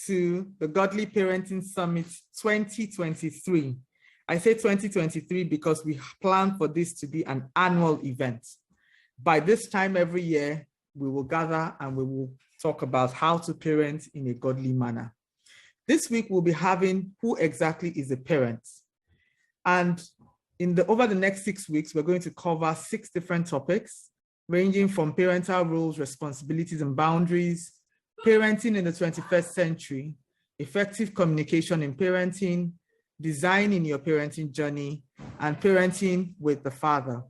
To the Godly Parenting Summit 2023. I say 2023 because we plan for this to be an annual event. By this time every year, we will gather and we will talk about how to parent in a godly manner. This week, we'll be having who exactly is a parent. And over the next 6 weeks, we're going to cover 6 different topics, ranging from parental roles, responsibilities, and boundaries, parenting in the 21st century, effective communication in parenting, designing your parenting journey, and parenting with the father.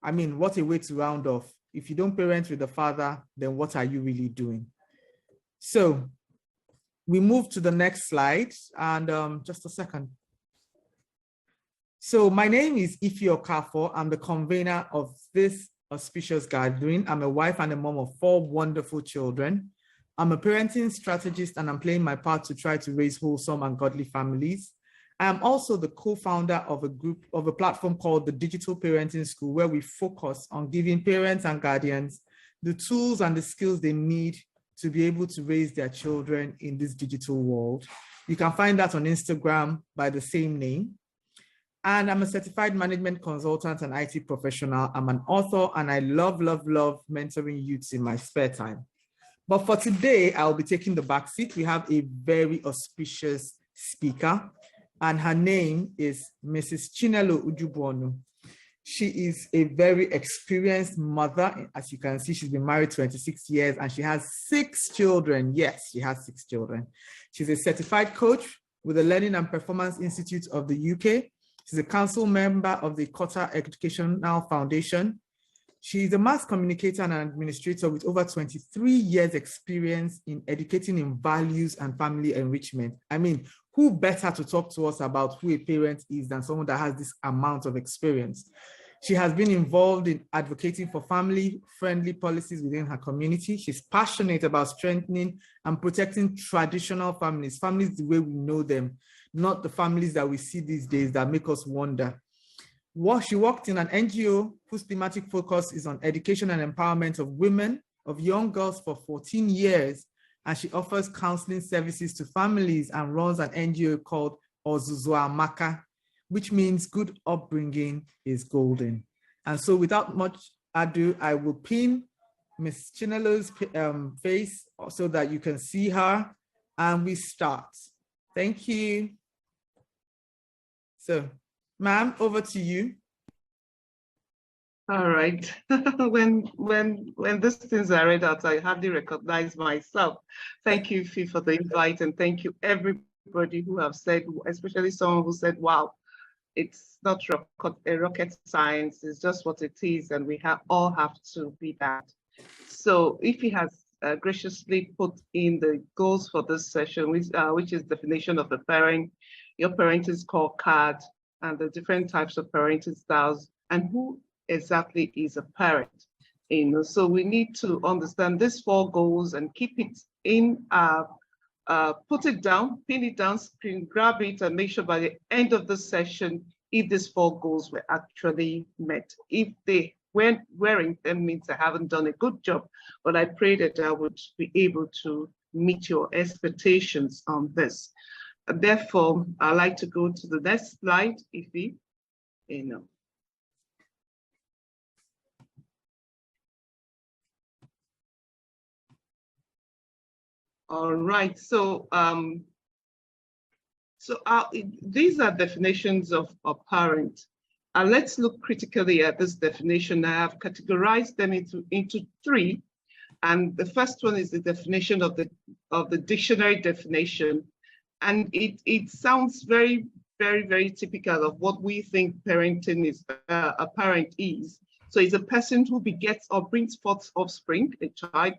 I mean, what a way to round off. If you don't parent with the father, then what are you really doing? So we move to the next slide, and just a second. So my name is Ife Okafor. I'm the convener of this auspicious gathering. I'm a wife and a mom of 4 wonderful children. I'm a parenting strategist, and I'm playing my part to try to raise wholesome and godly families. I am also the co-founder of a platform called the Digital Parenting School, where we focus on giving parents and guardians the tools and the skills they need to be able to raise their children in this digital world. You can find that on Instagram by the same name. And I'm a certified management consultant and IT professional. I'm an author, and I love mentoring youths in my spare time. But for today, I'll be taking the back seat. We have a very auspicious speaker, and her name is Mrs. Chinelo Ujubuonu. She is a very experienced mother. As you can see, she's been married 26 years, and she has 6 children. Yes, she has 6 children. She's a certified coach with the Learning and Performance Institute of the UK. She's a council member of the Qatar Educational Foundation. She's a mass communicator and an administrator with over 23 years experience in educating in values and family enrichment. I mean, who better to talk to us about who a parent is than someone that has this amount of experience? She has been involved in advocating for family-friendly policies within her community. She's passionate about strengthening and protecting traditional families the way we know them, not the families that we see these days that make us wonder. She worked in an NGO whose thematic focus is on education and empowerment of women, of young girls for 14 years, and she offers counseling services to families and runs an NGO called Ozuzu Amaka, which means good upbringing is golden. And so without much ado, I will pin Ms. Chinelo's face so that you can see her, and we start. Thank you. So, ma'am, over to you. All right. when these things are read out, I hardly recognize myself. Thank you, Fee, for the invite, and thank you everybody who have said, especially someone who said, wow, it's not a rocket science, it's just what it is, and we all have to be that. So Ife has graciously put in the goals for this session, which is definition of the parent, your parenting scorecard, and the different types of parenting styles, and who exactly is a parent. So we need to understand these 4 goals and keep it in put it down, pin it down, screen grab it, and make sure by the end of the session, if these 4 goals were actually met. If they weren't wearing them, means I haven't done a good job, but I pray that I would be able to meet your expectations on this. And therefore, I'd like to go to the next slide, Ife. All right, so these are definitions of a parent. Let's look critically at this definition. I have categorized them into 3, and the first one is the definition of the dictionary definition, and it sounds very, very, very typical of what we think parenting is. A parent is. So it's a person who begets or brings forth offspring, a child,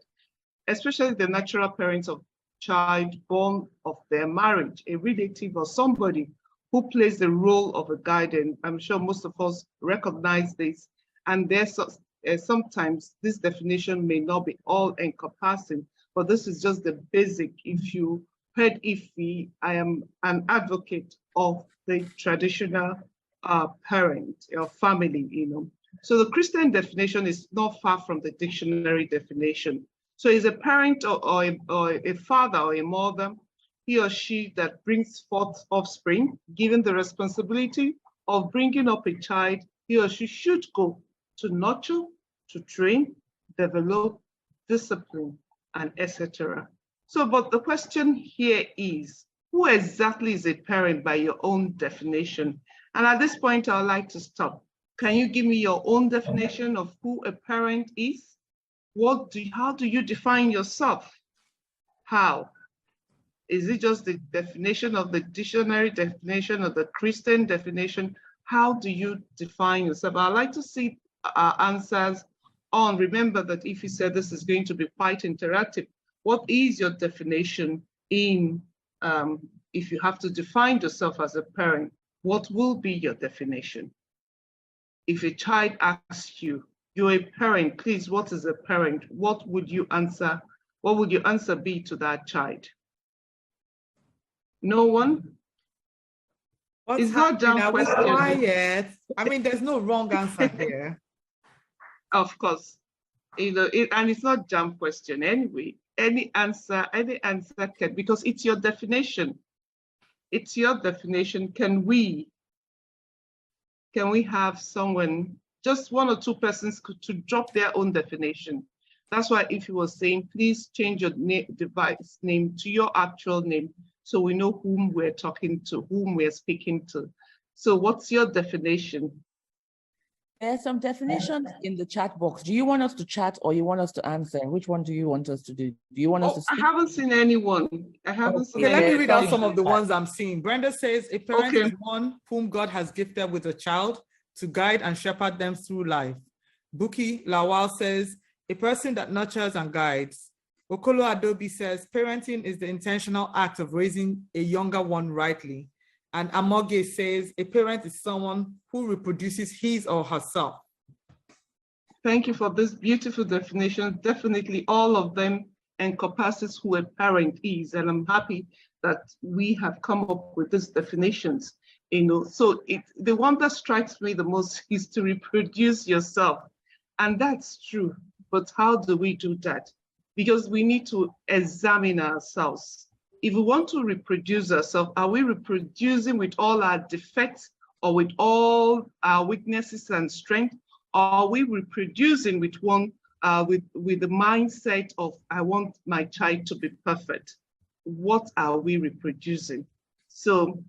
especially the natural parents of child born of their marriage, a relative or somebody who plays the role of a guardian. I'm sure most of us recognize this, and sometimes this definition may not be all encompassing, but this is just the basic. If you heard Ife, I am an advocate of the traditional parent or family, So the Christian definition is not far from the dictionary definition. So is a parent or a father or a mother, he or she that brings forth offspring, given the responsibility of bringing up a child, he or she should go to nurture, to train, develop, discipline, and etc. So, but the question here is, who exactly is a parent by your own definition? And at this point, I'd like to stop. Can you give me your own definition of who a parent is? How do you define yourself? How? Is it just the definition of the dictionary definition or the Christian definition? How do you define yourself? I'd like to see answers on. Remember that if you said this is going to be quite interactive, what is your definition in, if you have to define yourself as a parent, what will be your definition? If a child asks you, you're a parent, please, what is a parent? What would you answer? What would your answer be to that child? No one? It's not dumb question. Quiet. I mean, there's no wrong answer here. Of course. And it's not jump question anyway. Any answer can, because it's your definition. It's your definition. Can we have someone, just one or two persons to drop their own definition? That's why if you were saying, please change your device name to your actual name, so we know whom we're talking to, whom we're speaking to. So what's your definition? There are some definitions in the chat box. Do you want us to chat or you want us to answer? Which one do you want us to do? Do you want us to speak? I haven't seen anyone. I haven't seen let me read out some of the ones I'm seeing. Brenda says, a parent is one whom God has gifted with a child to guide and shepherd them through life. Buki Lawal says, a person that nurtures and guides. Okolo Adobe says, parenting is the intentional act of raising a younger one rightly. And Amoge says, a parent is someone who reproduces his or herself. Thank you for this beautiful definition. Definitely all of them encompasses who a parent is. And I'm happy that we have come up with these definitions. So the one that strikes me the most is to reproduce yourself. And that's true. But how do we do that? Because we need to examine ourselves. If we want to reproduce ourselves, are we reproducing with all our defects or with all our weaknesses and strength? Or are we reproducing with with the mindset of, I want my child to be perfect? What are we reproducing? So,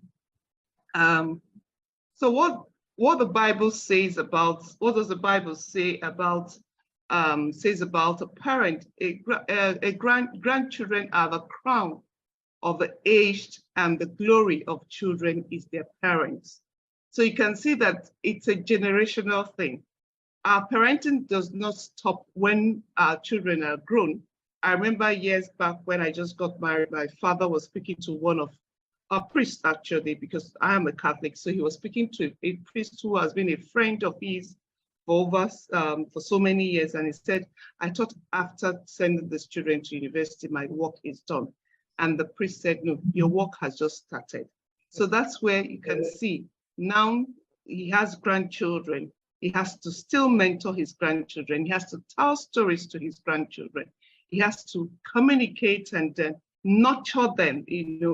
what the Bible says about, what does the Bible say about says about a parent? Grandchildren are the crown of the aged, and the glory of children is their parents. So you can see that it's a generational thing. Our parenting does not stop when our children are grown. I remember years back when I just got married, my father was speaking to one of a priest, actually, because I am a Catholic. So he was speaking to a priest who has been a friend of his for so many years. And he said, I thought after sending these children to university, my work is done. And the priest said, no, your work has just started. So that's where you can see now he has grandchildren. He has to still mentor his grandchildren. He has to tell stories to his grandchildren. He has to communicate and nurture them,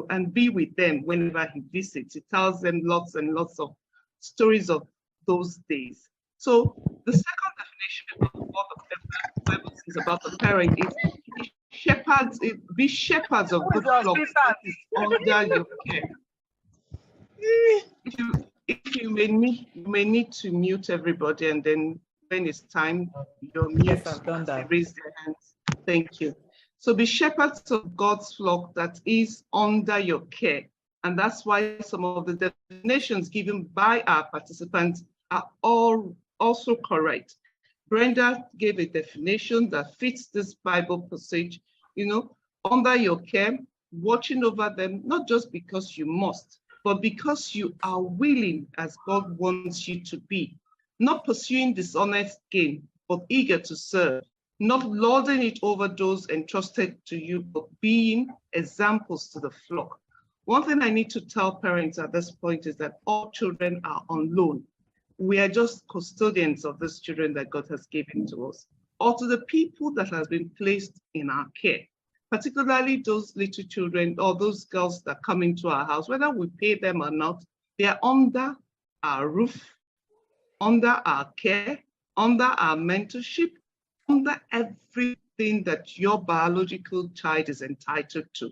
and be with them whenever he visits. He tells them lots and lots of stories of those days. So the second definition of what the Bible says about the parent is shepherds. Be shepherds of good flocks that is under your care. If you may need to mute everybody, and then when it's time, you're mute. Yes, I've done that. Raise their hands. Thank you. So be shepherds of God's flock that is under your care. And that's why some of the definitions given by our participants are all also correct. Brenda gave a definition that fits this Bible passage, under your care, watching over them, not just because you must, but because you are willing as God wants you to be, not pursuing dishonest gain, but eager to serve, not lording it over those entrusted to you, but being examples to the flock. One thing I need to tell parents at this point is that all children are on loan. We are just custodians of these children that God has given to us. or to the people that has been placed in our care, particularly those little children or those girls that come into our house, whether we pay them or not, they are under our roof, under our care, under our mentorship, under everything that your biological child is entitled to.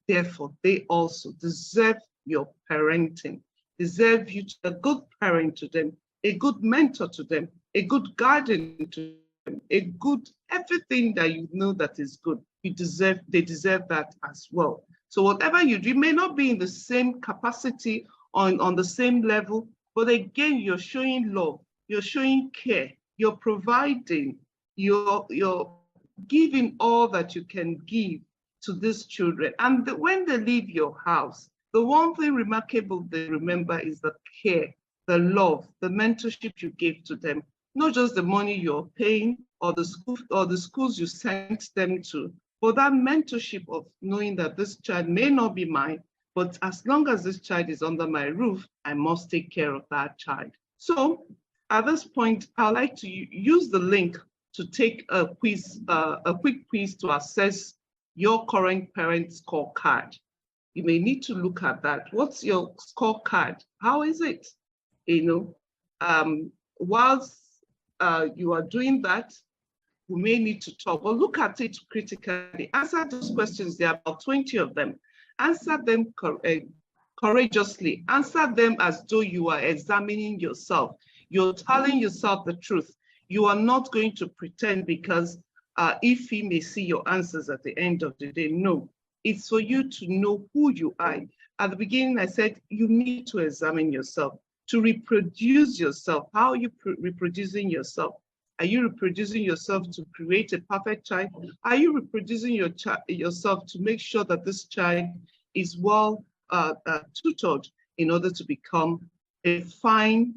Therefore, they also deserve your parenting, deserve you to be a good parent to them, a good mentor to them, a good guardian to them, a good everything that you know that is good. They deserve that as well. So whatever you do, you may not be in the same capacity on the same level, but again, you're showing love, you're showing care, you're providing, you're giving all that you can give to these children. And when they leave your house, the one thing remarkable they remember is the care, the love, the mentorship you gave to them, not just the money you're paying or the schools you sent them to, but that mentorship of knowing that this child may not be mine, but as long as this child is under my roof, I must take care of that child. So at this point, I'd like to use the link to take a quiz, a quick quiz to assess your current parent scorecard. You may need to look at that. What's your scorecard? How is it? Whilst you are doing that, we may need to talk, but look at it critically. Answer those questions. There are about 20 of them. Answer them courageously. Answer them as though you are examining yourself. You're telling yourself the truth. You are not going to pretend because if he may see your answers at the end of the day. No, it's for you to know who you are. At the beginning, I said you need to examine yourself, to reproduce yourself. How are you reproducing yourself? Are you reproducing yourself to create a perfect child? Are you reproducing yourself to make sure that this child is well tutored in order to become a fine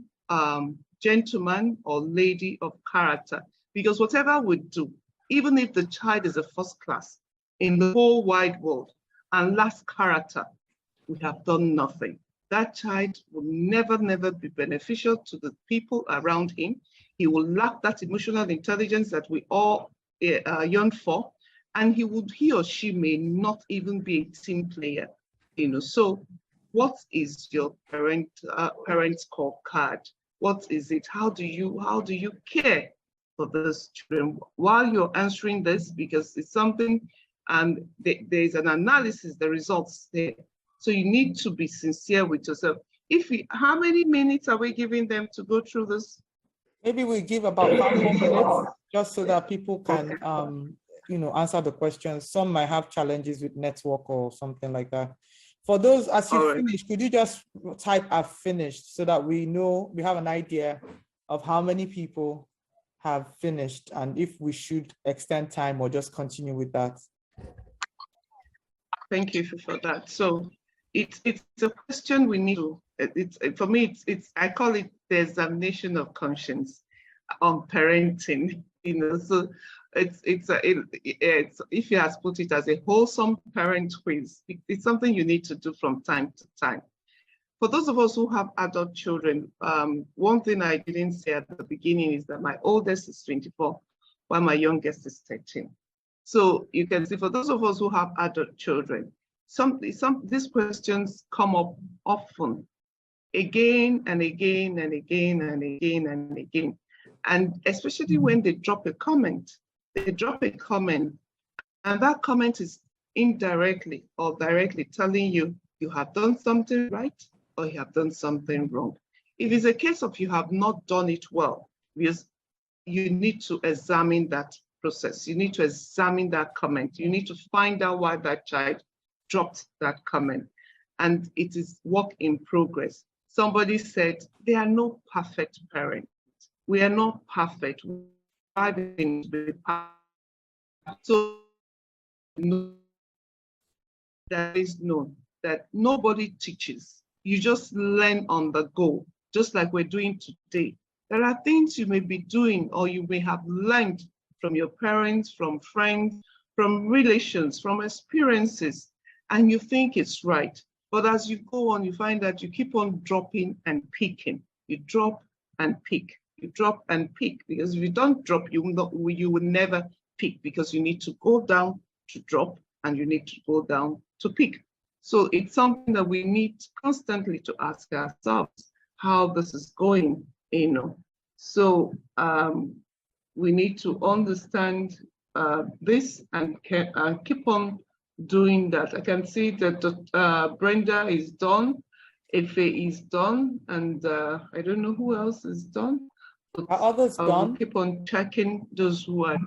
gentleman or lady of character? Because whatever we do, even if the child is a first class in the whole wide world and lacks character, we have done nothing. That child will never be beneficial to the people around him. He will lack that emotional intelligence that we all yearn for, and he or she may not even be a team player. So what is your parent scorecard? What is it? How do you care for those children? While you're answering this, because it's something, and there's an analysis, the results there. So you need to be sincere with yourself. How many minutes are we giving them to go through this? Maybe we give about 5 more minutes just so that people can, answer the questions. Some might have challenges with network or something like that. For those, as you finish, could you just type "I've finished" so that we have an idea of how many people have finished and if we should extend time or just continue with that? Thank you for that. So it's a question we need to. For me, I call it the examination of conscience on parenting. So it's if you has put it as a wholesome parent quiz, it's something you need to do from time to time. For those of us who have adult children, one thing I didn't say at the beginning is that my oldest is 24, while my youngest is 13. So you can see, for those of us who have adult children, these questions come up often, again and again and again and again and again. And especially when they drop a comment, and that comment is indirectly or directly telling you have done something right or you have done something wrong. If it's a case of you have not done it well, because you need to examine that process. You need to examine that comment. You need to find out why that child dropped that comment. And it is work in progress. Somebody said, there are no perfect parents. We are not perfect. We are striving to be perfect. So that is known that nobody teaches. You just learn on the go, just like we're doing today. There are things you may be doing or you may have learned from your parents, from friends, from relations, from experiences, and you think it's right. But as you go on, you find that you keep on dropping and picking. You drop and pick. You drop and pick, because if you don't drop, you will never pick, because you need to go down to drop and you need to go down to pick. So it's something that we need constantly to ask ourselves how this is going, you know. So we need to understand this and keep on doing that. I can see that Brenda is done, Efe is done, and I don't know who else is done. Are others done? Keep on checking those who are,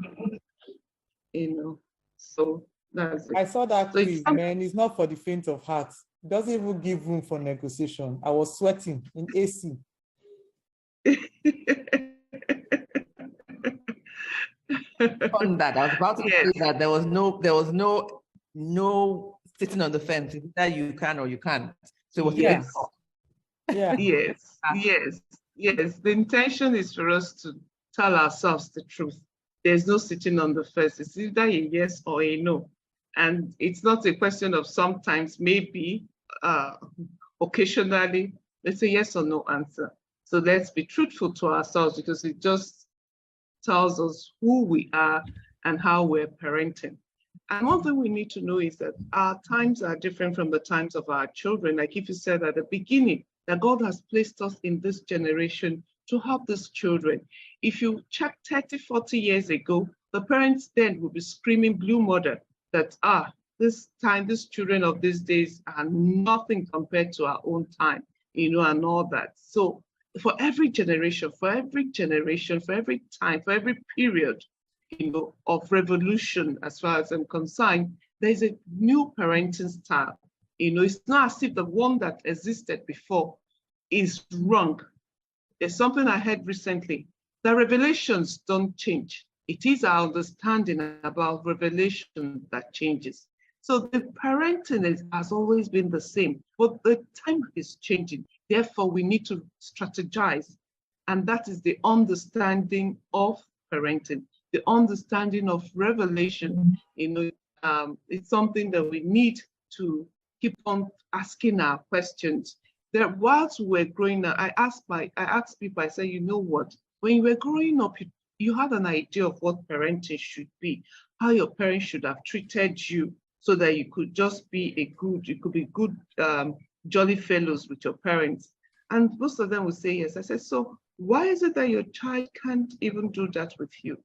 you know. So that's it. I saw that So quiz, man. It's not for the faint of heart. It doesn't even give room for negotiation. I was sweating in AC. On that, I was about to say that there was no sitting on the fence. It's either you can or you can't. So it was yes. Yeah. Yes. The intention is for us to tell ourselves the truth. There's no sitting on the fence. It's either a yes or a no. And it's not a question of sometimes, maybe, occasionally, it's a yes or no answer. So let's be truthful to ourselves, because it just tells us who we are and how we're parenting. And one thing we need to know is that our times are different from the times of our children. Like if you said at the beginning, that God has placed us in this generation to help these children. If you check 30, 40 years ago, the parents then would be screaming blue mother that, this time, these children of these days are nothing compared to our own time, you know, and all that. So for every generation, for every time, for every period, you know, of revolution, as far as I'm concerned, there's a new parenting style. You know, it's not as if the one that existed before is wrong. There's something I heard recently, that revelations don't change. It is our understanding about revelation that changes. So the parenting has always been the same, but the time is changing. Therefore, we need to strategize. And that is the understanding of parenting, the understanding of revelation. You know, it's something that we need to keep on asking our questions. That whilst we're growing up, I asked people, I said, you know what, when you were growing up, you had an idea of what parenting should be, how your parents should have treated you, so that you could just be you could be good, jolly fellows with your parents. And most of them would say yes. I said, so why is it that your child can't even do that with you?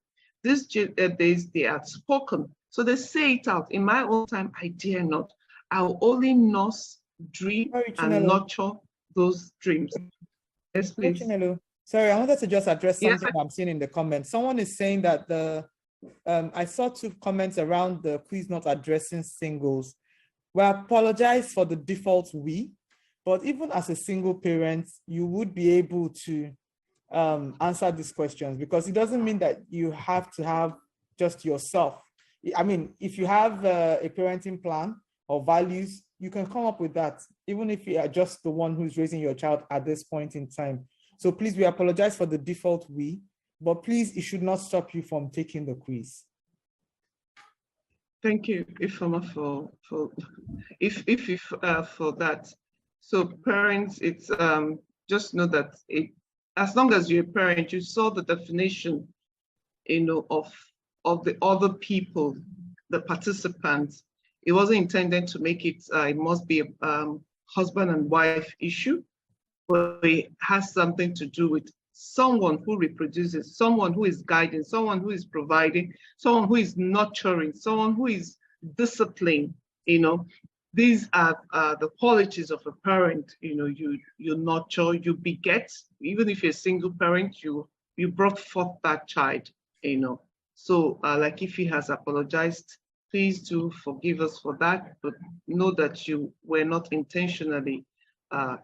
These days, they are spoken. So they say it out. In my own time, I dare not. I'll only nurse, dream, and nurture those dreams. Yes, please. Sorry, I wanted to just address something Yes, I'm seeing in the comments. Someone is saying that I saw 2 comments around the quiz not addressing singles. We apologize for the default we, but even as a single parent, you would be able to answer these questions, because it doesn't mean that you have to have just yourself. I mean, if you have a parenting plan or values, you can come up with that, even if you are just the one who's raising your child at this point in time. So please, we apologize for the default we, but please, it should not stop you from taking the quiz. Thank you, Ifeoma, for that. So parents, it's just know that as long as you're a parent, you saw the definition, you know, of the other people, the participants. It wasn't intended to make it must be a husband and wife issue, but it has something to do with someone who reproduces, someone who is guiding, someone who is providing, someone who is nurturing, someone who is disciplining. You know, these are the qualities of a parent. You know, you nurture, you beget. Even if you're a single parent, you brought forth that child. You know, so like if he has apologized, please do forgive us for that, but know that you were not intentionally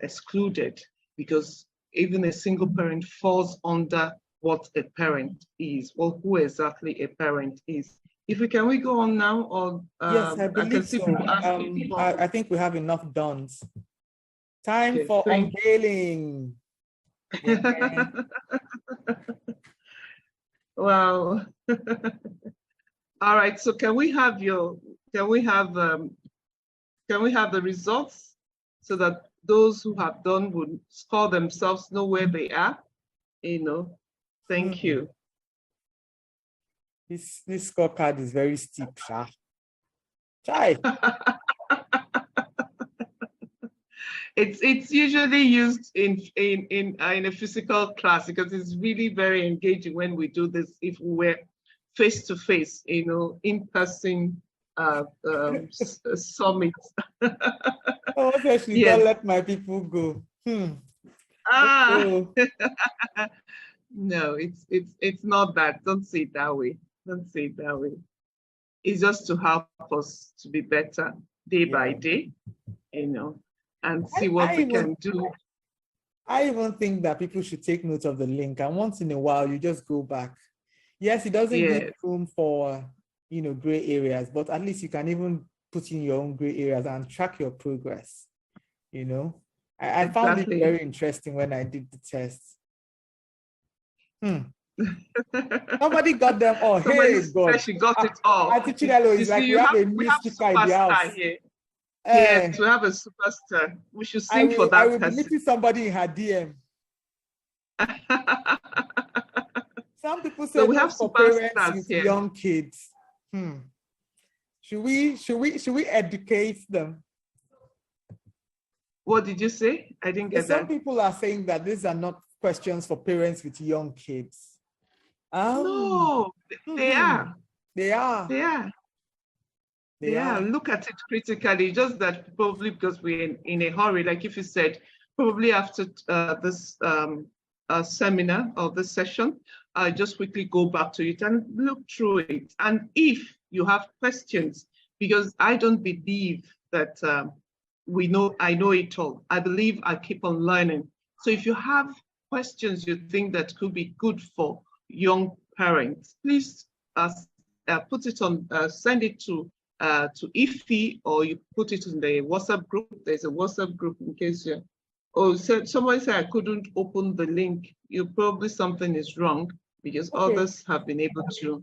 excluded, because even a single parent falls under what a parent is, or who exactly a parent is. If we go on now, or yes, I believe so. I think we have enough dons. Time for unveiling. Wow. All right. So can we have the results, so that those who have done would score themselves, know where they are, you know, Thank you. This scorecard is very steep, Sha. Chai. It's usually used in a physical class because it's really very engaging when we do this. If we're face to face, in person summit. Oh, especially Yes. don't let my people go. No, it's not that. Don't say it that way. Don't say it that way. It's just to help us to be better day by day, and see what we can do. I even think that people should take note of the link, and once in a while you just go back. Yes, it doesn't leave room for gray areas, but at least you can even put in your own gray areas and track your progress. I found it very interesting when I did the test. Somebody got them all. Hey, God. She got it all. Atichidelo is like, we have a new speaker in the house. Here. Yes, we have a superstar. We should sing for that I will person. be meeting somebody in her DM. Some people say we have for parents with here. young kids. Should we educate them? What did you say? I didn't get that. Some people are saying that these are not questions for parents with young kids. No, they are. They are. They are. Look at it critically. Just that probably because we're in a hurry, like if you said, probably after this seminar or this session, just quickly go back to it and look through it. And if you have questions, because I don't believe that I know it all. I believe I keep on learning. So if you have questions you think that could be good for young parents, please put it on, send it to Ify, or you put it in the WhatsApp group. There's a WhatsApp group in case you. Oh, so someone said I couldn't open the link. Probably something is wrong because others have been able to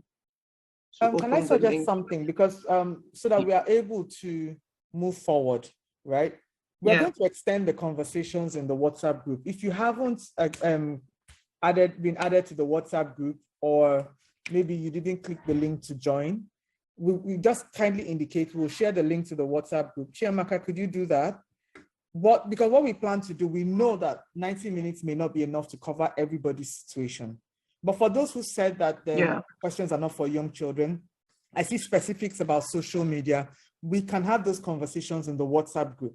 can I suggest something? Because so that we are able to move forward, right? We're going to extend the conversations in the WhatsApp group. If you haven't been added to the WhatsApp group, or maybe you didn't click the link to join, we just kindly indicate, we'll share the link to the WhatsApp group. Chiamaka, could you do that? Because what we plan to do, we know that 90 minutes may not be enough to cover everybody's situation. But for those who said that the questions are not for young children, I see specifics about social media. We can have those conversations in the WhatsApp group.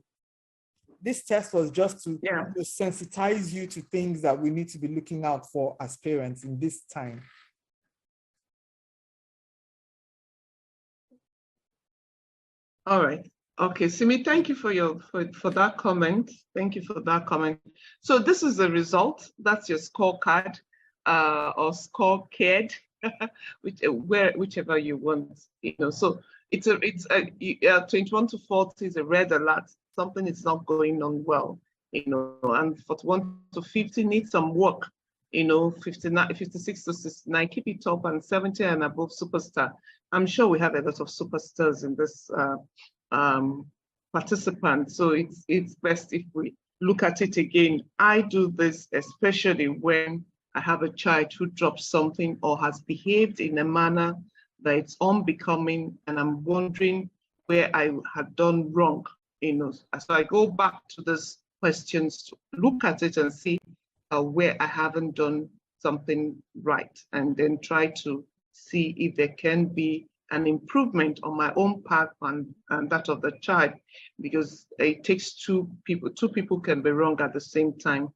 This test was just to sensitize you to things that we need to be looking out for as parents in this time. All right. Okay, Simi, thank you for that comment. Thank you for that comment. So this is the result. That's your scorecard or scorecard, whichever you want. So it's 21 to 40 is a red alert. Something is not going on well. And 41 to 50 needs some work. 59, 56 to 69, keep it up, and 70 and above superstar. I'm sure we have a lot of superstars in this participant. So it's best if we look at it again. I do this especially when I have a child who drops something or has behaved in a manner that it's unbecoming, and I'm wondering where I had done wrong. So I go back to these questions to look at it and see where I haven't done something right, and then try to see if there can be an improvement on my own part and that of the child, because it takes two people. Two people can be wrong at the same time.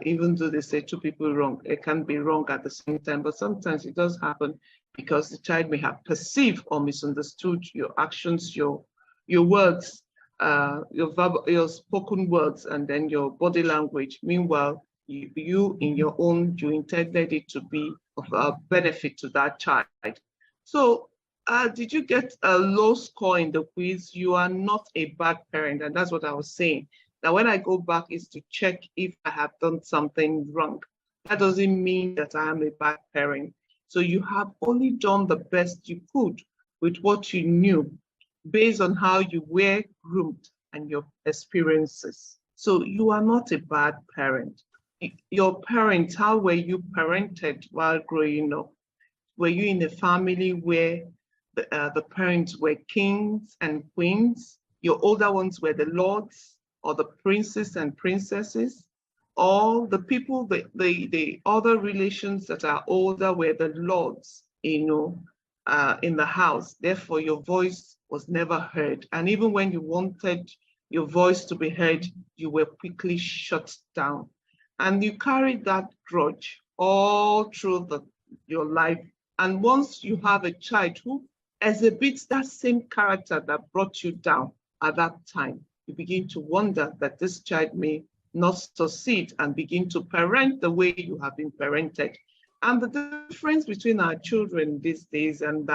Even though they say two people wrong, it can be wrong at the same time, but sometimes it does happen because the child may have perceived or misunderstood your actions, your words, your spoken words, and then your body language. Meanwhile, you in your own, you intended it to be of benefit to that child. So did you get a low score in the quiz? You are not a bad parent, and that's what I was saying. Now, when I go back is to check if I have done something wrong. That doesn't mean that I am a bad parent. So you have only done the best you could with what you knew, based on how you were groomed and your experiences. So you are not a bad parent. your parents, how were you parented while growing up? Were you in a family where the parents were kings and queens? Your older ones were the lords or the princes and princesses? Or the people, the other relations that are older were the lords, in the house. Therefore, your voice was never heard. And even when you wanted your voice to be heard, you were quickly shut down. And you carried that grudge all through your life. And once you have a child who exhibits that same character that brought you down at that time, you begin to wonder that this child may not succeed and begin to parent the way you have been parented. And the difference between our children these days and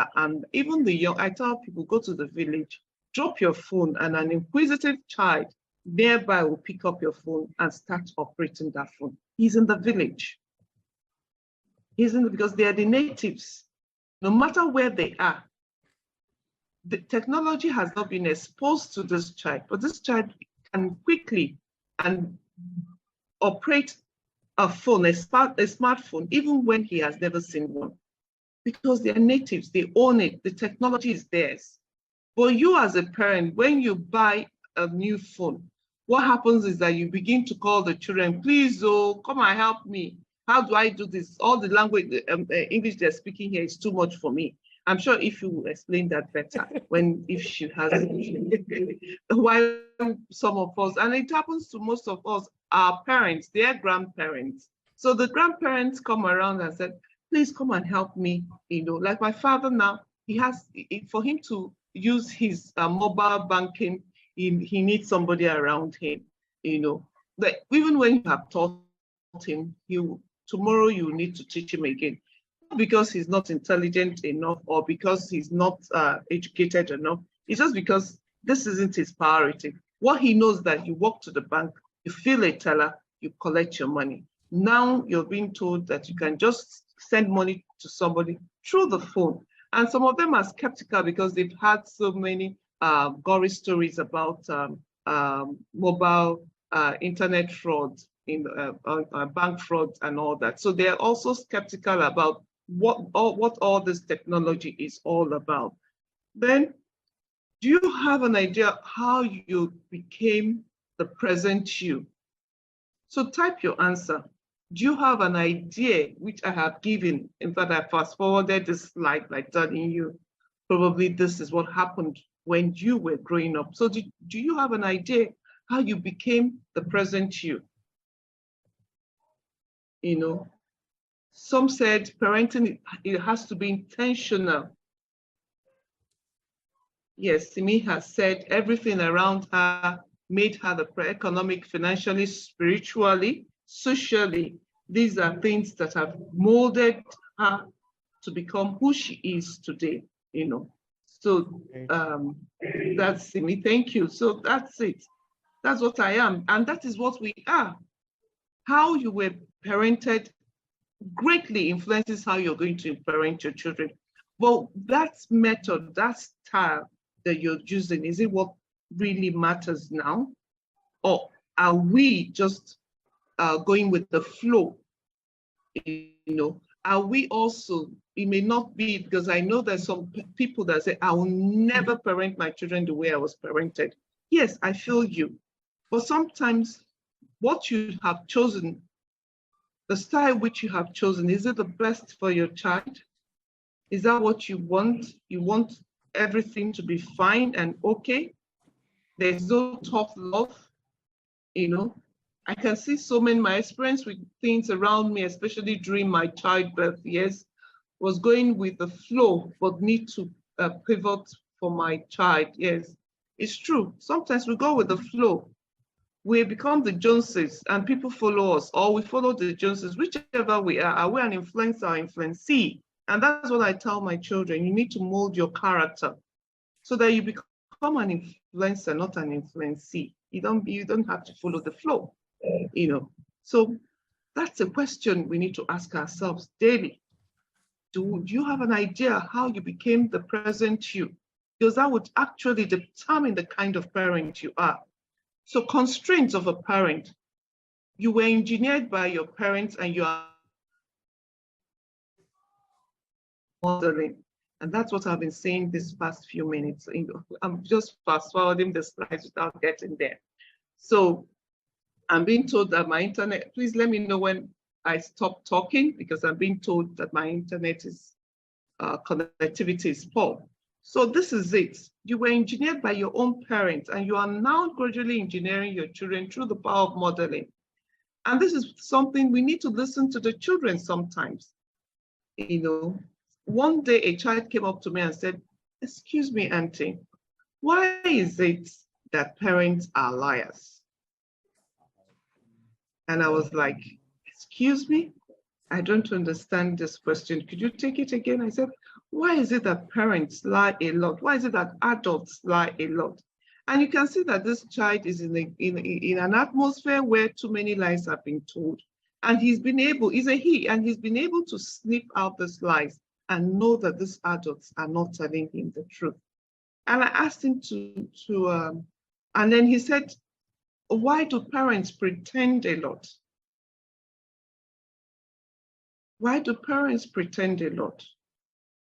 even the young, I tell people, go to the village, drop your phone, and an inquisitive child nearby will pick up your phone and start operating that phone. He's in the village. Because they are the natives. No matter where they are, the technology has not been exposed to this child, but this child can quickly and operate a phone, a smartphone, even when he has never seen one, because they are natives, they own it, the technology is theirs. But you as a parent, when you buy a new phone, what happens is that you begin to call the children, please, oh, come and help me. How do I do this? All the language, English they're speaking here is too much for me. I'm sure if you will explain that better, if she has, while some of us, and it happens to most of us, our parents, their grandparents. So the grandparents come around and said, please come and help me. Like my father now, for him to use his mobile banking, he needs somebody around him, Like even when you have taught him, tomorrow you need to teach him again. Not because he's not intelligent enough or because he's not educated enough. It's just because this isn't his priority. What he knows that you walk to the bank, you fill a teller, you collect your money. Now you're being told that you can just send money to somebody through the phone. And some of them are skeptical because they've had so many gory stories about mobile internet fraud, bank fraud and all that. So they're also skeptical about what all this technology is all about. Then, do you have an idea how you became the present you? So type your answer. Do you have an idea, which I have given? In fact, I fast forwarded this slide by telling you probably this is what happened when you were growing up. So do you have an idea how you became the present you? Some said parenting, it has to be intentional. Yes, Simi has said everything around her made her the economic, financially, spiritually, socially. These are things that have molded her to become who she is today, So that's Simi, thank you. So that's it. That's what I am, and that is what we are. How you were parented greatly influences how you're going to parent your children. Well, that method, that style that you're using, is it what really matters now? Or are we just going with the flow? Are we also, it may not be, because I know there's some people that say, I will never parent my children the way I was parented. Yes, I feel you. But sometimes what you have chosen, the style which you have chosen, is it the best for your child? Is that what you want? You want everything to be fine and okay? There's no tough love, I can see so many, my experience with things around me, especially during my childbirth years, was going with the flow, but need to pivot for my child. Yes, it's true. Sometimes we go with the flow. We become the Joneses and people follow us, or we follow the Joneses, whichever we are. Are we an influencer or influencee? And that's what I tell my children. You need to mold your character so that you become an influencer, not an influencee. You don't have to follow the flow, So that's a question we need to ask ourselves daily. Do you have an idea how you became the present you? Because that would actually determine the kind of parent you are. So constraints of a parent, you were engineered by your parents and you are modeling. And that's what I've been saying this past few minutes. I'm just fast forwarding the slides without getting there. So I'm being told that my internet, please let me know when I stop talking, because I'm being told that my internet is, connectivity is poor. So this is it. You were engineered by your own parents, and you are now gradually engineering your children through the power of modeling. And this is something we need to listen to the children sometimes. You know, one day a child came up to me and said, "Excuse me, auntie, why is it that parents are liars?" And I was like, "Excuse me, I don't understand this question. Could you take it again?" I said, "Why is it that parents lie a lot? Why is it that adults lie a lot?" And you can see that this child is in an atmosphere where too many lies have been told. And he's been able, he's a he, and he's been able to sniff out these lies and know that these adults are not telling him the truth. And I asked him and then he said, "Why do parents pretend a lot? Why do parents pretend a lot?"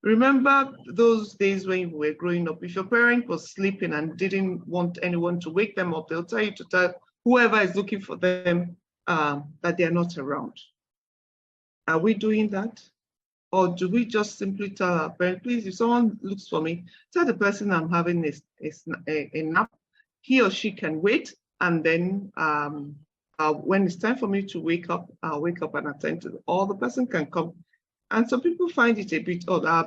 Remember those days when you were growing up, if your parent was sleeping and didn't want anyone to wake them up, they'll tell you to tell whoever is looking for them that they're not around. Are we doing that? Or do we just simply tell our parents, "Please, if someone looks for me, tell the person I'm having a nap, he or she can wait, and then when it's time for me to wake up, I'll wake up and attend to it, or the person can come." And some people find it a bit odd. How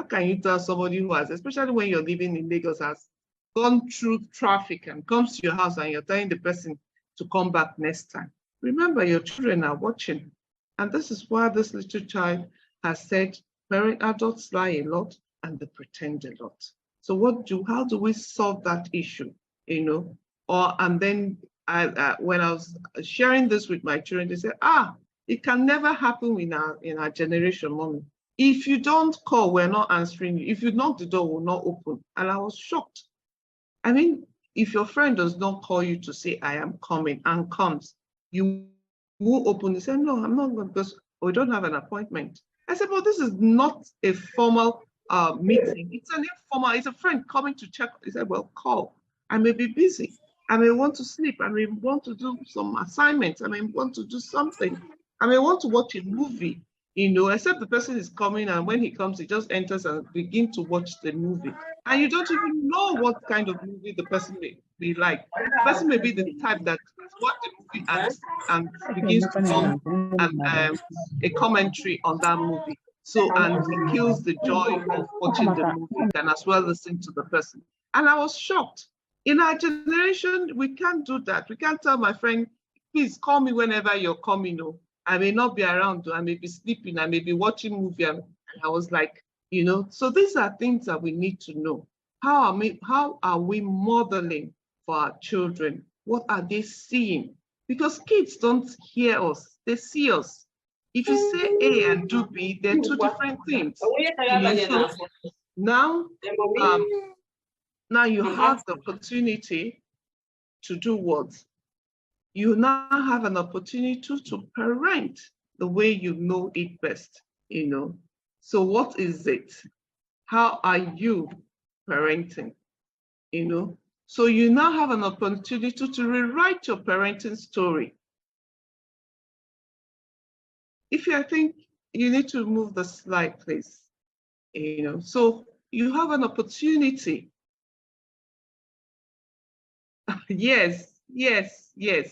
can you tell somebody who has, especially when you're living in Lagos, has gone through traffic and comes to your house and you're telling the person to come back next time? Remember, your children are watching. And this is why this little child has said, adults lie a lot and they pretend a lot. So how do we solve that issue? You know, and then when I was sharing this with my children, they said, "It can never happen in our generation, mommy. If you don't call, we're not answering you. If you knock, the door will not open." And I was shocked. I mean, if your friend does not call you to say, "I am coming," and comes, you will open. He said, "No, I'm not going, because we don't have an appointment." I said, "Well, this is not a formal meeting. It's an informal, it's a friend coming to check." He said, "Well, call. I may be busy. I may want to sleep. I may want to do some assignments. I may want to do something. I may want to watch a movie," except the person is coming, and when he comes, he just enters and begins to watch the movie. And you don't even know what kind of movie the person may be like. The person may be the type that watches the movie and begins to form a commentary on that movie. So, and he kills the joy of watching the movie and as well listen to the person. And I was shocked. In our generation, we can't do that. We can't tell my friend, "Please call me whenever you're coming." I may not be around, I may be sleeping, I may be watching movie. And I was like, so these are things that we need to know. How are we modeling for our children? What are they seeing? Because kids don't hear us, they see us. If you say A and do B, they're two different things. So now you have the opportunity to do what? You now have an opportunity to parent the way you know it best, So what is it? How are you parenting, So you now have an opportunity to rewrite your parenting story. I think you need to move the slide, please. So you have an opportunity. Yes.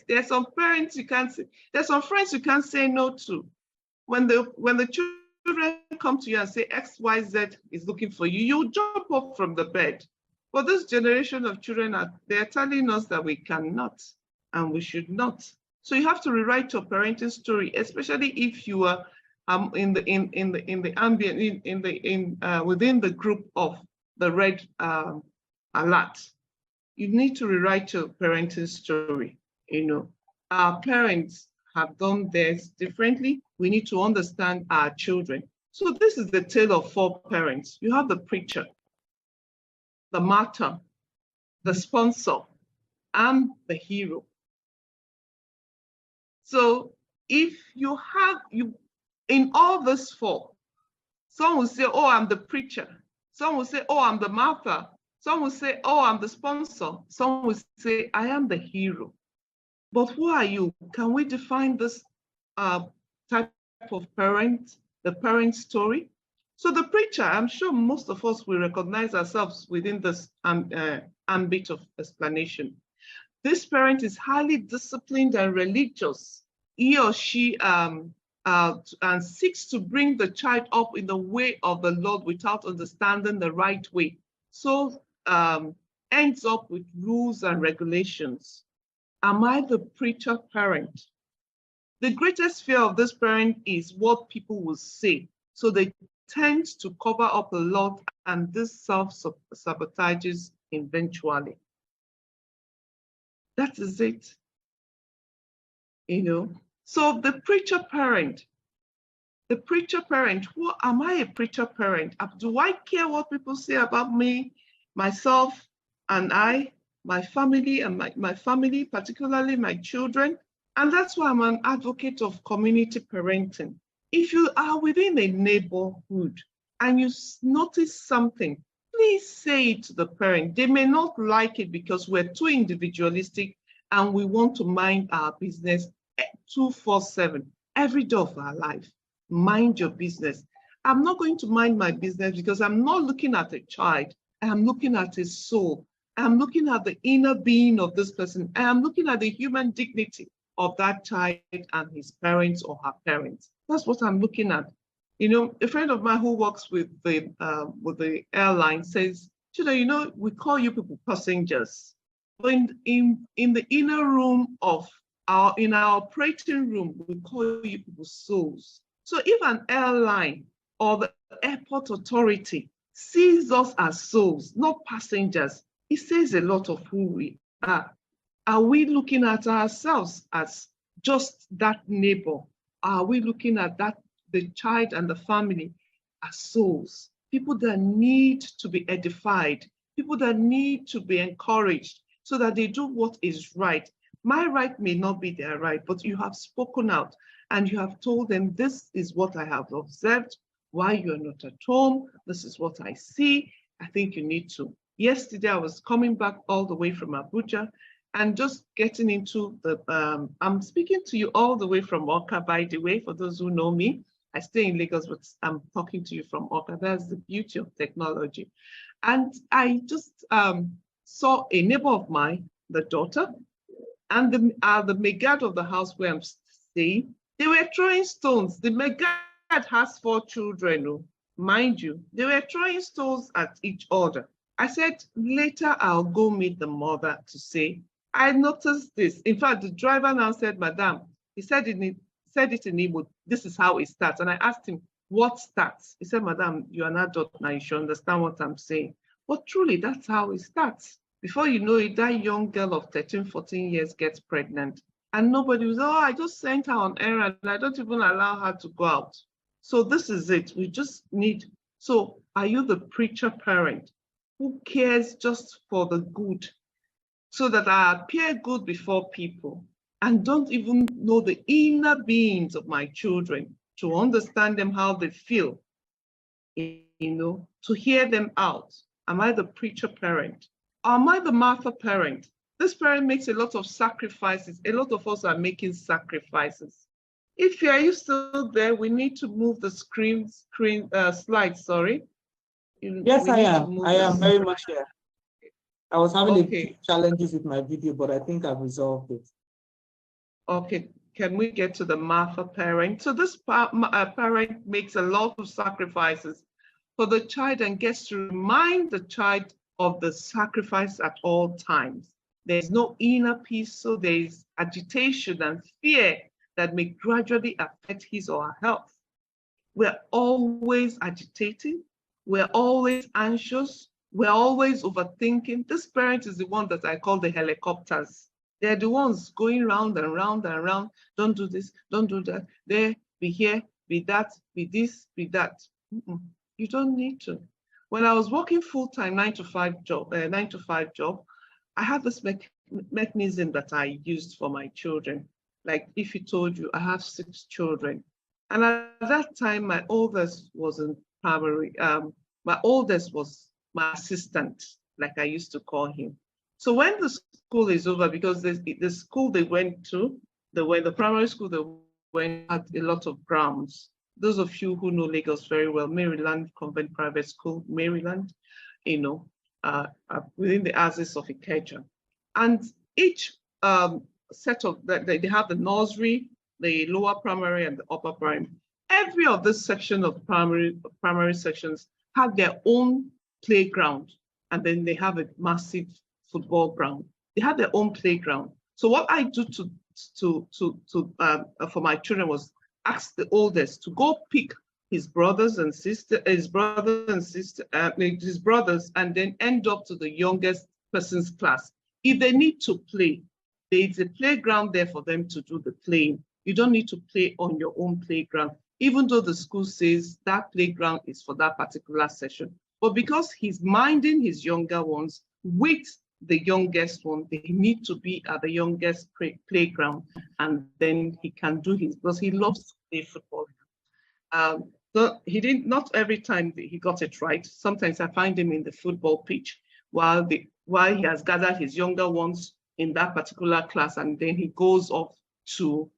There's some parents you can't say, there's some friends you can't say no to. When the children come to you and say XYZ is looking for you, you jump up from the bed. But this generation of children, they're telling us that we cannot and we should not. So you have to rewrite your parenting story, especially if you are within the group of the red alert. You need to rewrite your parenting story. Our parents have done theirs differently. We need to understand our children. So this is the tale of four parents. You have the preacher, the martyr, the sponsor, and the hero. So if you have, in all this four, some will say, oh, I'm the preacher. Some will say, oh, I'm the Martha. Some will say, oh, I'm the sponsor. Some will say, I am the hero. But who are you? Can we define this type of parent, the parent story? So the preacher, I'm sure most of us will recognize ourselves within this ambit of explanation. This parent is highly disciplined and religious. He or she and seeks to bring the child up in the way of the Lord without understanding the right way. So ends up with rules and regulations. Am I the preacher parent? The greatest fear of this parent is what people will say. So they tend to cover up a lot, and this self-sabotages eventually. That is it. So the preacher parent, what am I a preacher parent? Do I care what people say about me, myself, and my family, and my family, particularly my children? And that's why I'm an advocate of community parenting. If you are within a neighborhood and you notice something, please say it to the parent. They may not like it because we're too individualistic and we want to mind our business 24/7, every day of our life. Mind your business. I'm not going to mind my business because I'm not looking at a child. I'm looking at his soul. I'm looking at the inner being of this person. I'm looking at the human dignity of that child and his parents or her parents. That's what I'm looking at. A friend of mine who works with the airline says, we call you people passengers. But in the inner room in our operating room, we call you people souls. So if an airline or the airport authority sees us as souls, not passengers, it says a lot of who we are. Are we looking at ourselves as just that neighbor? Are we looking at the child and the family as souls? People that need to be edified, people that need to be encouraged so that they do what is right. My right may not be their right, but you have spoken out and you have told them, this is what I have observed, why you're not at home, this is what I see, I think you need to. Yesterday, I was coming back all the way from Abuja and just getting into I'm speaking to you all the way from Oka, by the way, for those who know me. I stay in Lagos, but I'm talking to you from Oka. That's the beauty of technology. And I just saw a neighbor of mine, the daughter, and the maid of the house where I'm staying. They were throwing stones. The maid has 4 children, mind you. They were throwing stones at each other. I said, later I'll go meet the mother to say, I noticed this. In fact, the driver now said, Madam, he said it in Igbo, this is how it starts. And I asked him, what starts? He said, Madam, you're an adult now, you should understand what I'm saying. But truly, that's how it starts. Before you know it, that young girl of 13, 14 years gets pregnant. And nobody was, I just sent her on errand and I don't even allow her to go out. So this is it. We just need, so are you the preacher parent who cares just for the good so that I appear good before people and don't even know the inner beings of my children to understand them, how they feel, to hear them out? Am I the preacher parent? Or am I the Martha parent? This parent makes a lot of sacrifices. A lot of us are making sacrifices. If are you still there, we need to move the slide, sorry. Yes, I am. I am very much here. I was having a few challenges with my video, but I think I've resolved it. Okay, can we get to the Martha parent? So this parent makes a lot of sacrifices for the child and gets to remind the child of the sacrifice at all times. There's no inner peace, so there's agitation and fear that may gradually affect his or her health. We're always agitating, we're always anxious, we're always overthinking. This parent is the one that I call the helicopters. They're the ones going round and round and round. Don't do this, don't do that. There, be here, be that, be this, be that. You don't need to. When I was working full-time 9-to-5 job, I had this mechanism that I used for my children. Like if he told you, I have 6 children. And at that time, my oldest was in primary. My oldest was my assistant, like I used to call him. So when the school is over, because the school they went to, the primary school they went had a lot of grounds. Those of you who know Lagos very well, Maryland Convent Private School, Maryland, within the axis of Ikeja. And each set of, they have the nursery, the lower primary and the upper primary. Every of this section of primary sections have their own playground, and then they have a massive football ground. They have their own playground. So what I do for my children was ask the oldest to go pick his brothers, and and then end up to the youngest person's class. If they need to play, there's a playground there for them to do the playing. You don't need to play on your own playground, even though the school says that playground is for that particular session. But because he's minding his younger ones with the youngest one, they need to be at the youngest playground, and then he can do his, because he loves to play football. So he didn't, not every time he got it right. Sometimes I find him in the football pitch while he has gathered his younger ones in that particular class, and then he goes off to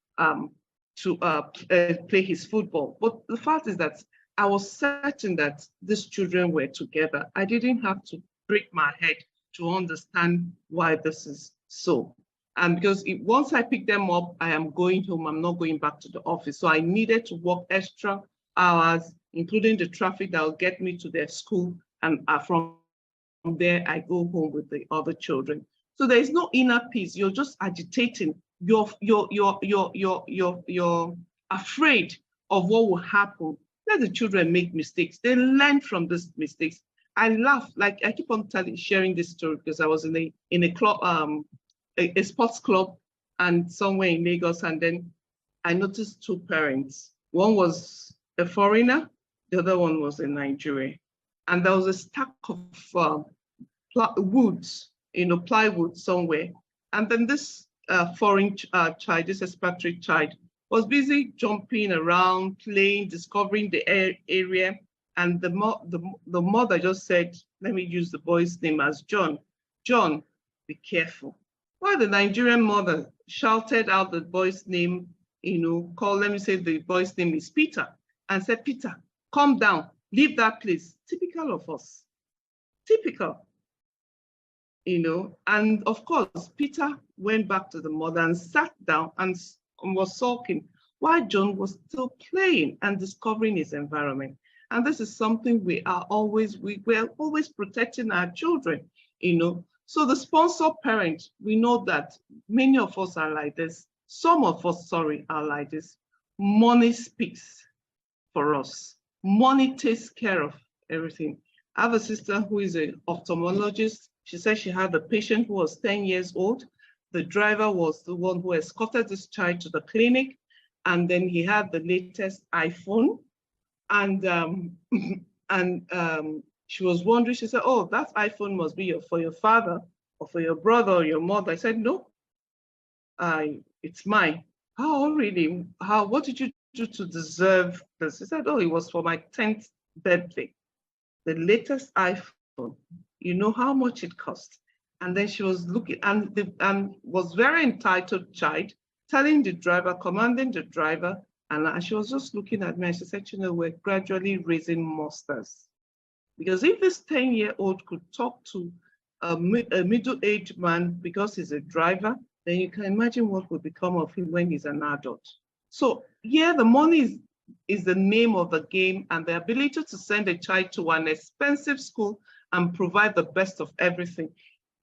play his football. But the fact is that I was certain that these children were together. I didn't have to break my head to understand why this is so. And because once I pick them up, I am going home, I'm not going back to the office. So I needed to work extra hours, including the traffic that will get me to their school. And from there, I go home with the other children. So there is no inner peace. You're just agitating. You're afraid of what will happen. Let the children make mistakes. They learn from these mistakes. I laugh, like I keep on sharing this story because I was in a club, a sports club, and somewhere in Lagos, and then I noticed 2 parents. One was a foreigner, the other one was in Nigeria, and there was a stack of plywood somewhere, and then this foreign child, this expatriate child, was busy jumping around, playing, discovering the area. And the mother just said, let me use the boy's name as John. John, be careful. While the Nigerian mother shouted out the boy's name, let me say the boy's name is Peter, and said, Peter, calm down, leave that place. Typical of us, typical, And of course, Peter went back to the mother and sat down and was sulking, while John was still playing and discovering his environment. And this is something we're always protecting our children, So the sponsor parent, we know that many of us are like this. Some of us, are like this. Money speaks for us. Money takes care of everything. I have a sister who is an ophthalmologist. She said she had a patient who was 10 years old. The driver was the one who escorted this child to the clinic. And then he had the latest iPhone. And she was wondering, she said, oh, that iPhone must be for your father or for your brother or your mother. I said, no, it's mine. Oh, really? What did you do to deserve this? She said, oh, it was for my 10th birthday. The latest iPhone, you know how much it cost? And then she was looking and was very entitled child, telling the driver, commanding the driver, and she was just looking at me and she said, we're gradually raising monsters. Because if this 10-year-old could talk to a middle-aged man because he's a driver, then you can imagine what will become of him when he's an adult. So yeah, the money is the name of the game, and the ability to send a child to an expensive school and provide the best of everything.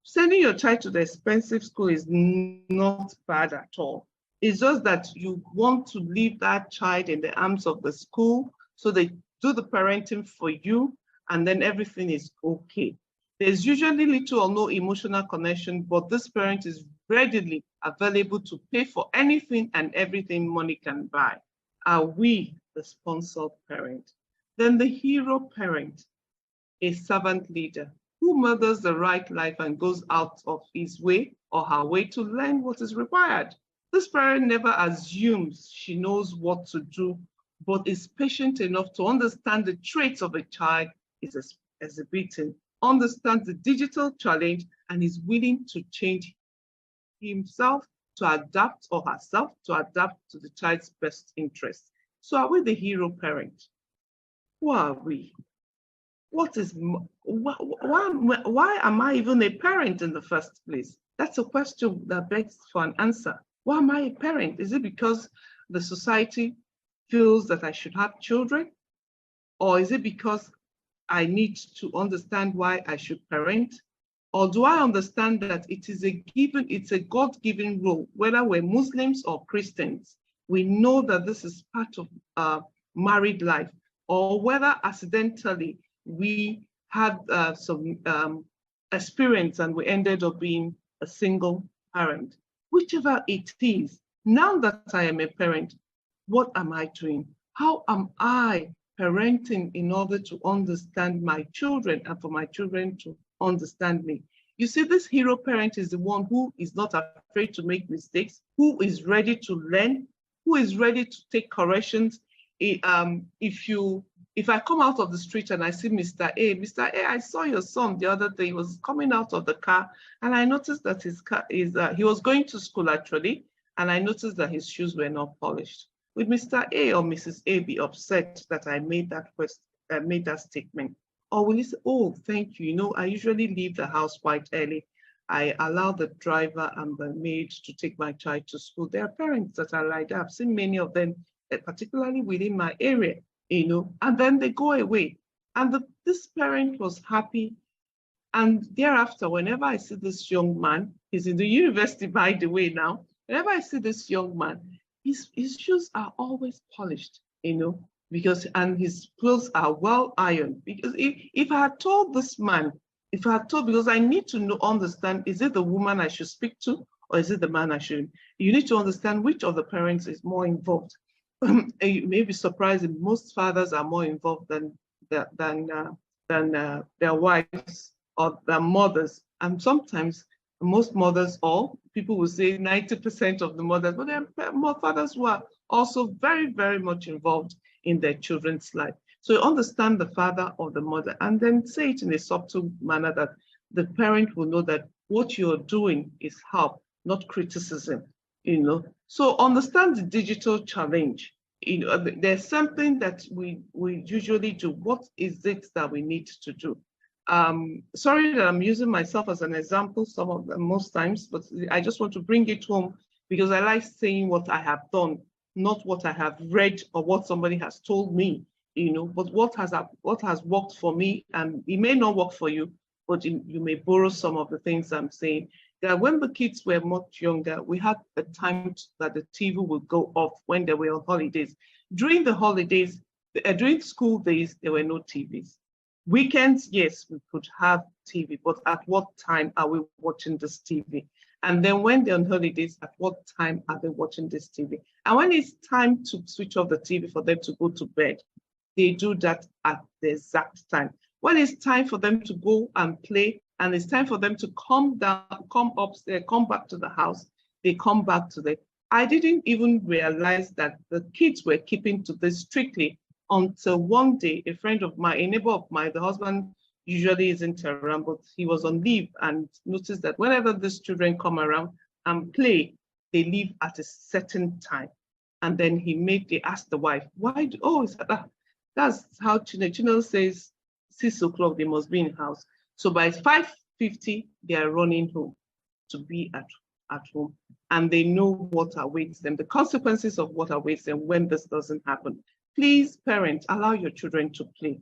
Sending your child to the expensive school is not bad at all. It's just that you want to leave that child in the arms of the school so they do the parenting for you, and then everything is okay. There's usually little or no emotional connection, but this parent is readily available to pay for anything and everything money can buy. Are we the sponsored parent? Then the hero parent, a servant leader who models the right life and goes out of his way or her way to learn what is required. This parent never assumes she knows what to do, but is patient enough to understand the traits of a child is exhibiting, understands the digital challenge, and is willing to change himself to adapt or herself to adapt to the child's best interests. So are we the hero parent? Who are we? What is, why am I even a parent in the first place? That's a question that begs for an answer. Why am I a parent? Is it because the society feels that I should have children? Or is it because I need to understand why I should parent? Or do I understand that it's a God-given role, whether we're Muslims or Christians? We know that this is part of married life, or whether accidentally we had some experience and we ended up being a single parent. Whichever it is, now that I am a parent, what am I doing? How am I parenting in order to understand my children and for my children to understand me? You see, this hero parent is the one who is not afraid to make mistakes, who is ready to learn, who is ready to take corrections. If I come out of the street and I see Mr. A, I saw your son the other day. He was coming out of the car, and I noticed that his car he was going to school actually, and I noticed that his shoes were not polished. Would Mr. A or Mrs. A be upset that I made that statement? Or will he say, oh, thank you. You know, I usually leave the house quite early. I allow the driver and the maid to take my child to school. There are parents that are like that. I've seen many of them, particularly within my area, you know, and then they go away. And this parent was happy. And thereafter, whenever I see this young man, he's in the university, by the way, now, whenever I see this young man, his shoes are always polished, you know, and his clothes are well ironed. Because if I had told this man, because I need to understand, is it the woman I should speak to, or is it the man I should? You need to understand which of the parents is more involved. You may be surprised that most fathers are more involved than their wives or their mothers. And sometimes most mothers, or people will say 90% of the mothers, but there are more fathers who are also very, very much involved in their children's life. So you understand the father or the mother, and then say it in a subtle manner that the parent will know that what you're doing is help, not criticism, you know. So understand the digital challenge. You know, there's something that we usually do. What is it that we need to do? Sorry that I'm using myself as an example most times, but I just want to bring it home because I like saying what I have done, not what I have read or what somebody has told me, you know, but what has worked for me, and it may not work for you, but you may borrow some of the things I'm saying. That when the kids were much younger, we had a time that the TV would go off when they were on holidays. During the holidays, during school days, there were no TVs. Weekends, yes, we could have TV, but at what time are we watching this TV? And then when they're on holidays, at what time are they watching this TV? And when it's time to switch off the TV for them to go to bed, they do that at the exact time. When it's time for them to go and play, and it's time for them to come upstairs, come back to the house, they come back to it. I didn't even realize that the kids were keeping to this strictly until one day, a neighbor of mine, the husband usually isn't around, but he was on leave and noticed that whenever these children come around and play, they leave at a certain time. And then they asked the wife, why? That's how Chinelo says 6 o'clock, they must be in house. So by 5:50, they are running home to be at home. And they know what awaits them, the consequences of what awaits them when this doesn't happen. Please, parents, allow your children to play.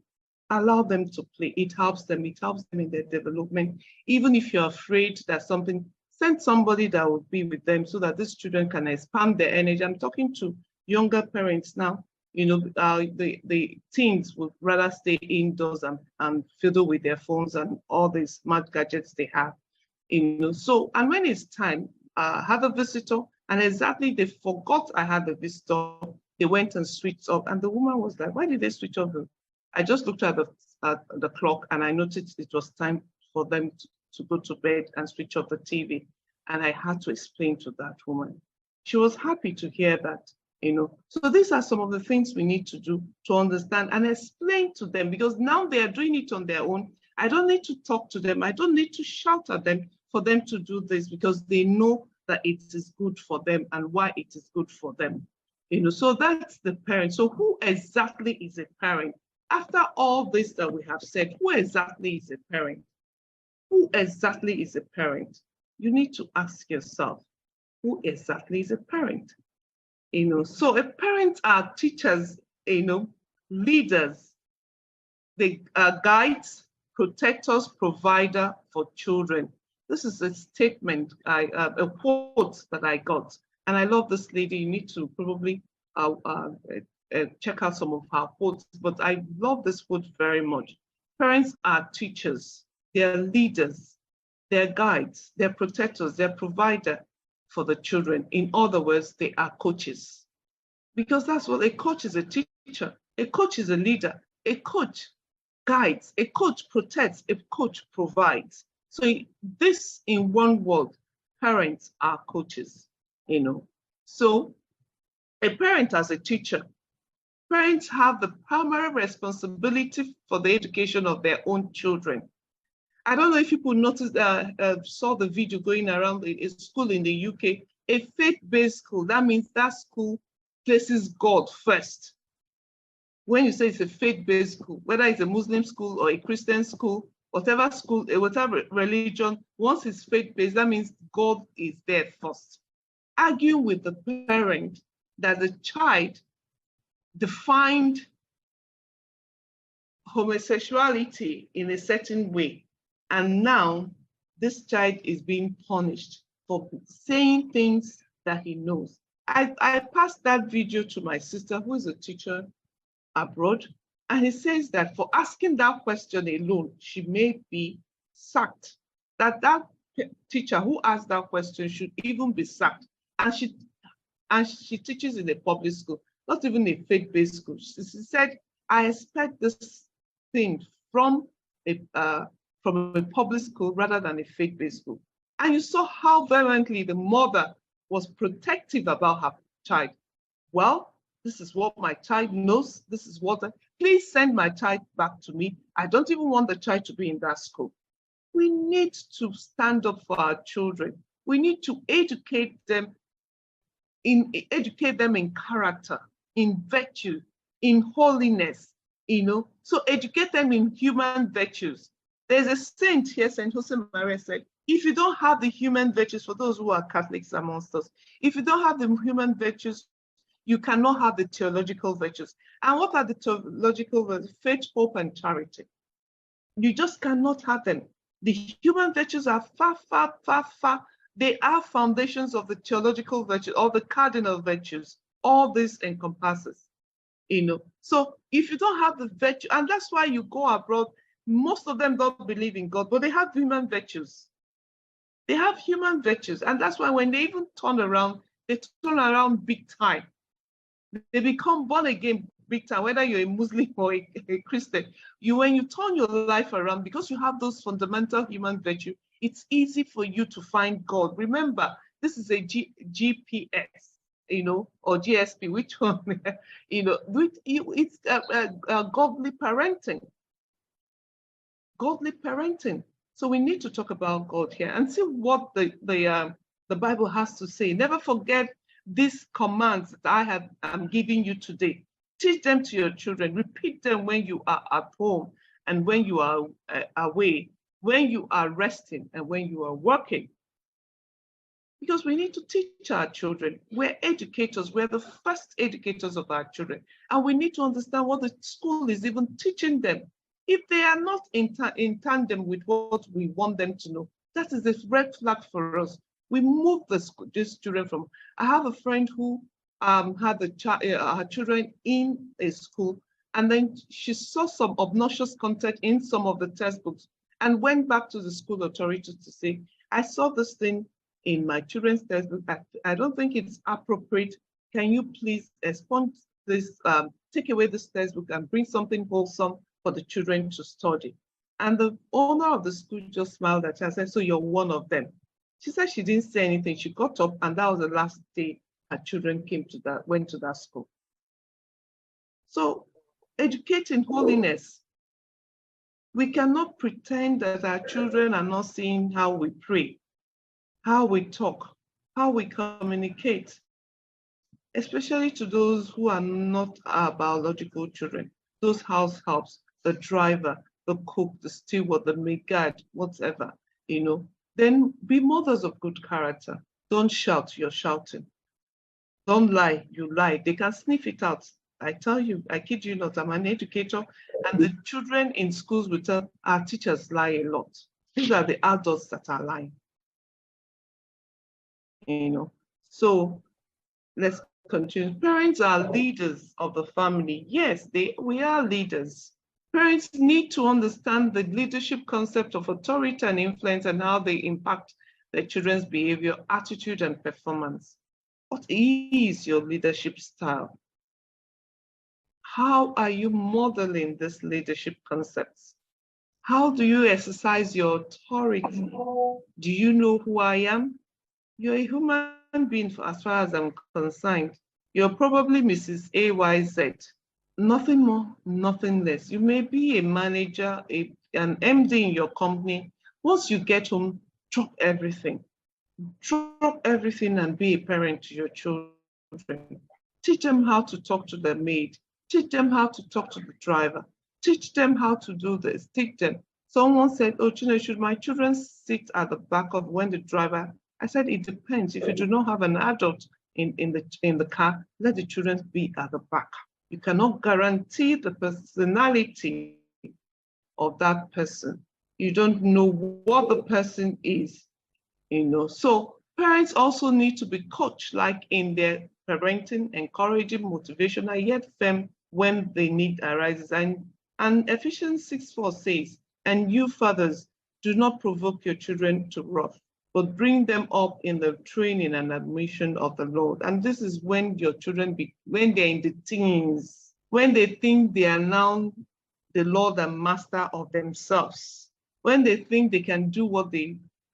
Allow them to play. It helps them in their development. Even if you're afraid that send somebody that will be with them so that these children can expand their energy. I'm talking to younger parents now. You know, the teens would rather stay indoors and fiddle with their phones and all these smart gadgets they have. You know, so, and when it's time, have a visitor, and exactly they forgot I had a visitor. They went and switched off, and the woman was like, why did they switch off? I just looked at the clock and I noticed it was time for them to go to bed and switch off the TV. And I had to explain to that woman, She was happy to hear that, you know. So these are some of the things we need to do to understand and explain to them, because now they are doing it on their own. I don't need to talk to them. I don't need to shout at them for them to do this, because they know that it is good for them and why it is good for them. You know, so that's the parent. So who exactly is a parent? After all this that we have said, who exactly is a parent? Who exactly is a parent? You need to ask yourself, who exactly is a parent? You know, so a parent are teachers, you know, leaders, they are guides, protectors, provider for children. This is a statement, a quote that I got. And I love this lady. You need to probably check out some of her quotes, but I love this quote very much. Parents are teachers, they're leaders, they're guides, they're protectors, they're provider for the children. In other words, they are coaches. Because that's what a coach is, a teacher. A coach is a leader. A coach guides, a coach protects, a coach provides. So this, in one word, parents are coaches, you know. So a parent as a teacher, parents have the primary responsibility for the education of their own children. I don't know if people noticed, saw the video going around a school in the UK, a faith-based school. That means that school places God first. When you say it's a faith-based school, whether it's a Muslim school or a Christian school, whatever school, whatever religion, once it's faith-based, that means God is there first. Argue with the parent that the child defined homosexuality in a certain way, and now this child is being punished for saying things that he knows. I passed that video to my sister, who is a teacher abroad, and he says that for asking that question alone, she may be sacked. That teacher who asked that question should even be sacked. And she teaches in a public school, not even a faith-based school. She said, I expect this thing from a public school rather than a faith-based school. And you saw how vehemently the mother was protective about her child. Well, this is what my child knows. This is what, please send my child back to me. I don't even want the child to be in that school. We need to stand up for our children. We need to educate them in character, in virtue, in holiness, you know. So educate them in human virtues. There's a saint here, Saint Josemaria said, if you don't have the human virtues, for those who are Catholics amongst us, if you don't have the human virtues, you cannot have the theological virtues. And what are the theological virtues? Faith, hope, and charity. You just cannot have them. The human virtues are far, far, far, far. They are foundations of the theological virtues, or the cardinal virtues. All this encompasses, you know. So if you don't have the virtue, and that's why you go abroad, most of them don't believe in God, but they have human virtues. They have human virtues. And that's why when they even turn around, they turn around big time. They become born again big time, whether you're a Muslim or a Christian. When you turn your life around, because you have those fundamental human virtues, it's easy for you to find God. Remember, this is a GPS, you know, or GSP, which one, you know, it's godly parenting. Godly parenting. So we need to talk about God here and see what the Bible has to say. Never forget these commands that I'm giving you today. Teach them to your children. Repeat them when you are at home and when you are away, when you are resting and when you are working. Because we need to teach our children. We're educators. We're the first educators of our children. And we need to understand what the school is even teaching them. If they are not in tandem with what we want them to know, that is a red flag for us. We move these children from. I have a friend who had her children in a school, and then she saw some obnoxious content in some of the textbooks and went back to the school authority to say, I saw this thing in my children's textbook. I don't think it's appropriate. Can you please expunge this, take away this textbook and bring something wholesome for the children to study? And the owner of the school just smiled at her and said, so you're one of them. She said she didn't say anything. She got up and that was the last day her children went to that school. So educate in holiness. We cannot pretend that our children are not seeing how we pray, how we talk, how we communicate, especially to those who are not our biological children, those house helps, the driver, the cook, the steward, the maid guard, whatever, then be mothers of good character. Don't shout, you're shouting. Don't lie, you lie. They can sniff it out. I tell you, I kid you not, I'm an educator, and the children in schools will tell our teachers lie a lot. These are the adults that are lying. So let's continue. Parents are leaders of the family. Yes, we are leaders. Parents need to understand the leadership concept of authority and influence and how they impact their children's behavior, attitude, and performance. What is your leadership style? How are you modeling this leadership concepts? How do you exercise your authority? Do you know who I am? You're a human being as far as I'm concerned. You're probably Mrs. AYZ. Nothing more, nothing less. You may be a manager, an MD in your company. Once you get home, drop everything. Drop everything and be a parent to your children. Teach them how to talk to the maid. Teach them how to talk to the driver. Teach them how to do this. Teach them. Someone said, oh, should my children sit at the back of when the driver? I said, it depends. If you do not have an adult in the car, let the children be at the back. You cannot guarantee the personality of that person. You don't know what the person is, So parents also need to be coached, like in their parenting, encouraging, motivational, yet firm when the need arises. And Ephesians 6:4 says, and you fathers, do not provoke your children to wrath, but bring them up in the training and admonition of the Lord. And this is when your children, when they're in the teens, when they think they are now the Lord and master of themselves, when they think they can do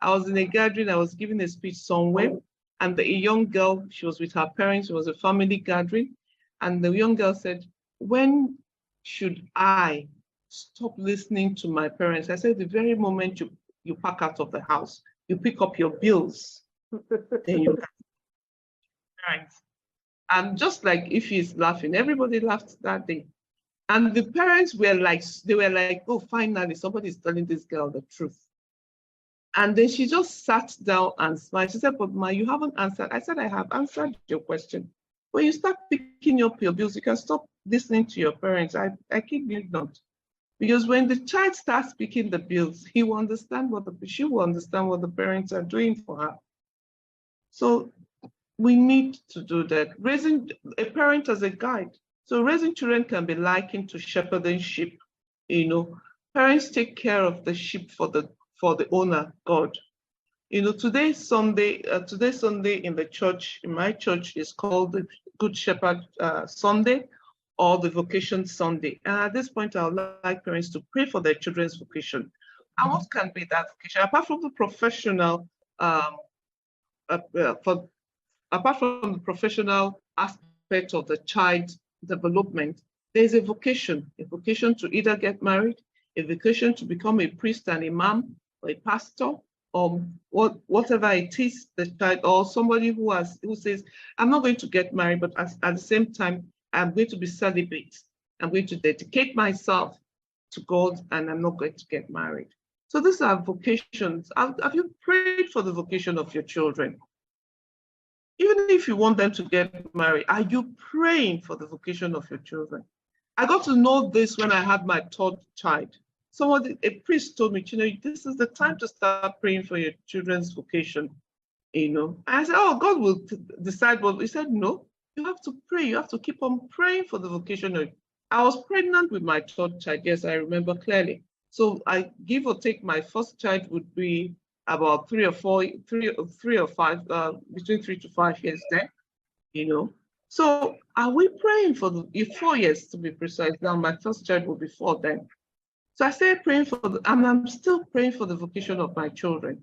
I was in a gathering, I was giving a speech somewhere, and a young girl, she was with her parents, it was a family gathering, and the young girl said, when should I stop listening to my parents? I said, the very moment you pack out of the house, you pick up your bills, then you can. Parents. And just like if she's laughing, everybody laughed that day. And the parents were like, oh, finally, somebody's telling this girl the truth. And then she just sat down and smiled. She said, but Ma, you haven't answered. I said, I have answered your question. When you start picking up your bills, you can stop listening to your parents. I kid you not. Because when the child starts picking the bills, she will understand what the parents are doing for her. So we need to do that. Raising a parent as a guide. So raising children can be likened to shepherding sheep. Parents take care of the sheep for the owner, God. Today's Sunday in the church, in my church, is called the Good Shepherd Sunday, or the Vocation Sunday. And at this point, I would like parents to pray for their children's vocation. And what can be that vocation? Apart from the professional, aspect of the child's development, there's a vocation to either get married, a vocation to become a priest and imam, or a pastor, or whatever it is, the child, or somebody who says, I'm not going to get married, but at the same time, I'm going to be celibate. I'm going to dedicate myself to God, and I'm not going to get married. So these are vocations. Have you prayed for the vocation of your children? Even if you want them to get married, are you praying for the vocation of your children? I got to know this when I had my third child. A priest told me, this is the time to start praying for your children's vocation. I said, oh, God will decide. But he said, no, you have to pray. You have to keep on praying for the vocation. I was pregnant with my third child. Yes, I remember clearly. So I give or take, my first child would be about 3 or 5, between 3 to 5 years then, So are we praying for 4 years to be precise? Now my first child will be 4 then. So I started praying and I'm still praying for the vocation of my children.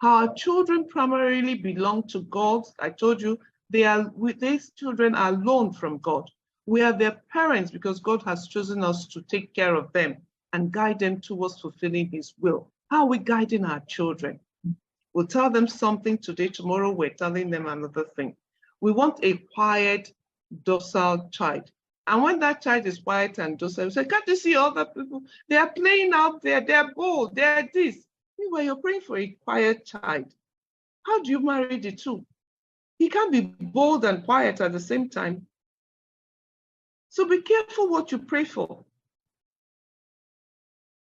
Our children primarily belong to God. I told you These children are loaned from God. We are their parents because God has chosen us to take care of them and guide them towards fulfilling his will. How are we guiding our children? We'll tell them something today, tomorrow we're telling them another thing. We want a quiet, docile child. And when that child is quiet and docile, we say, can't you see other people? They are playing out there, they're bold, they're this. Meanwhile, you're praying for a quiet child. How do you marry the two? He can't be bold and quiet at the same time. So be careful what you pray for.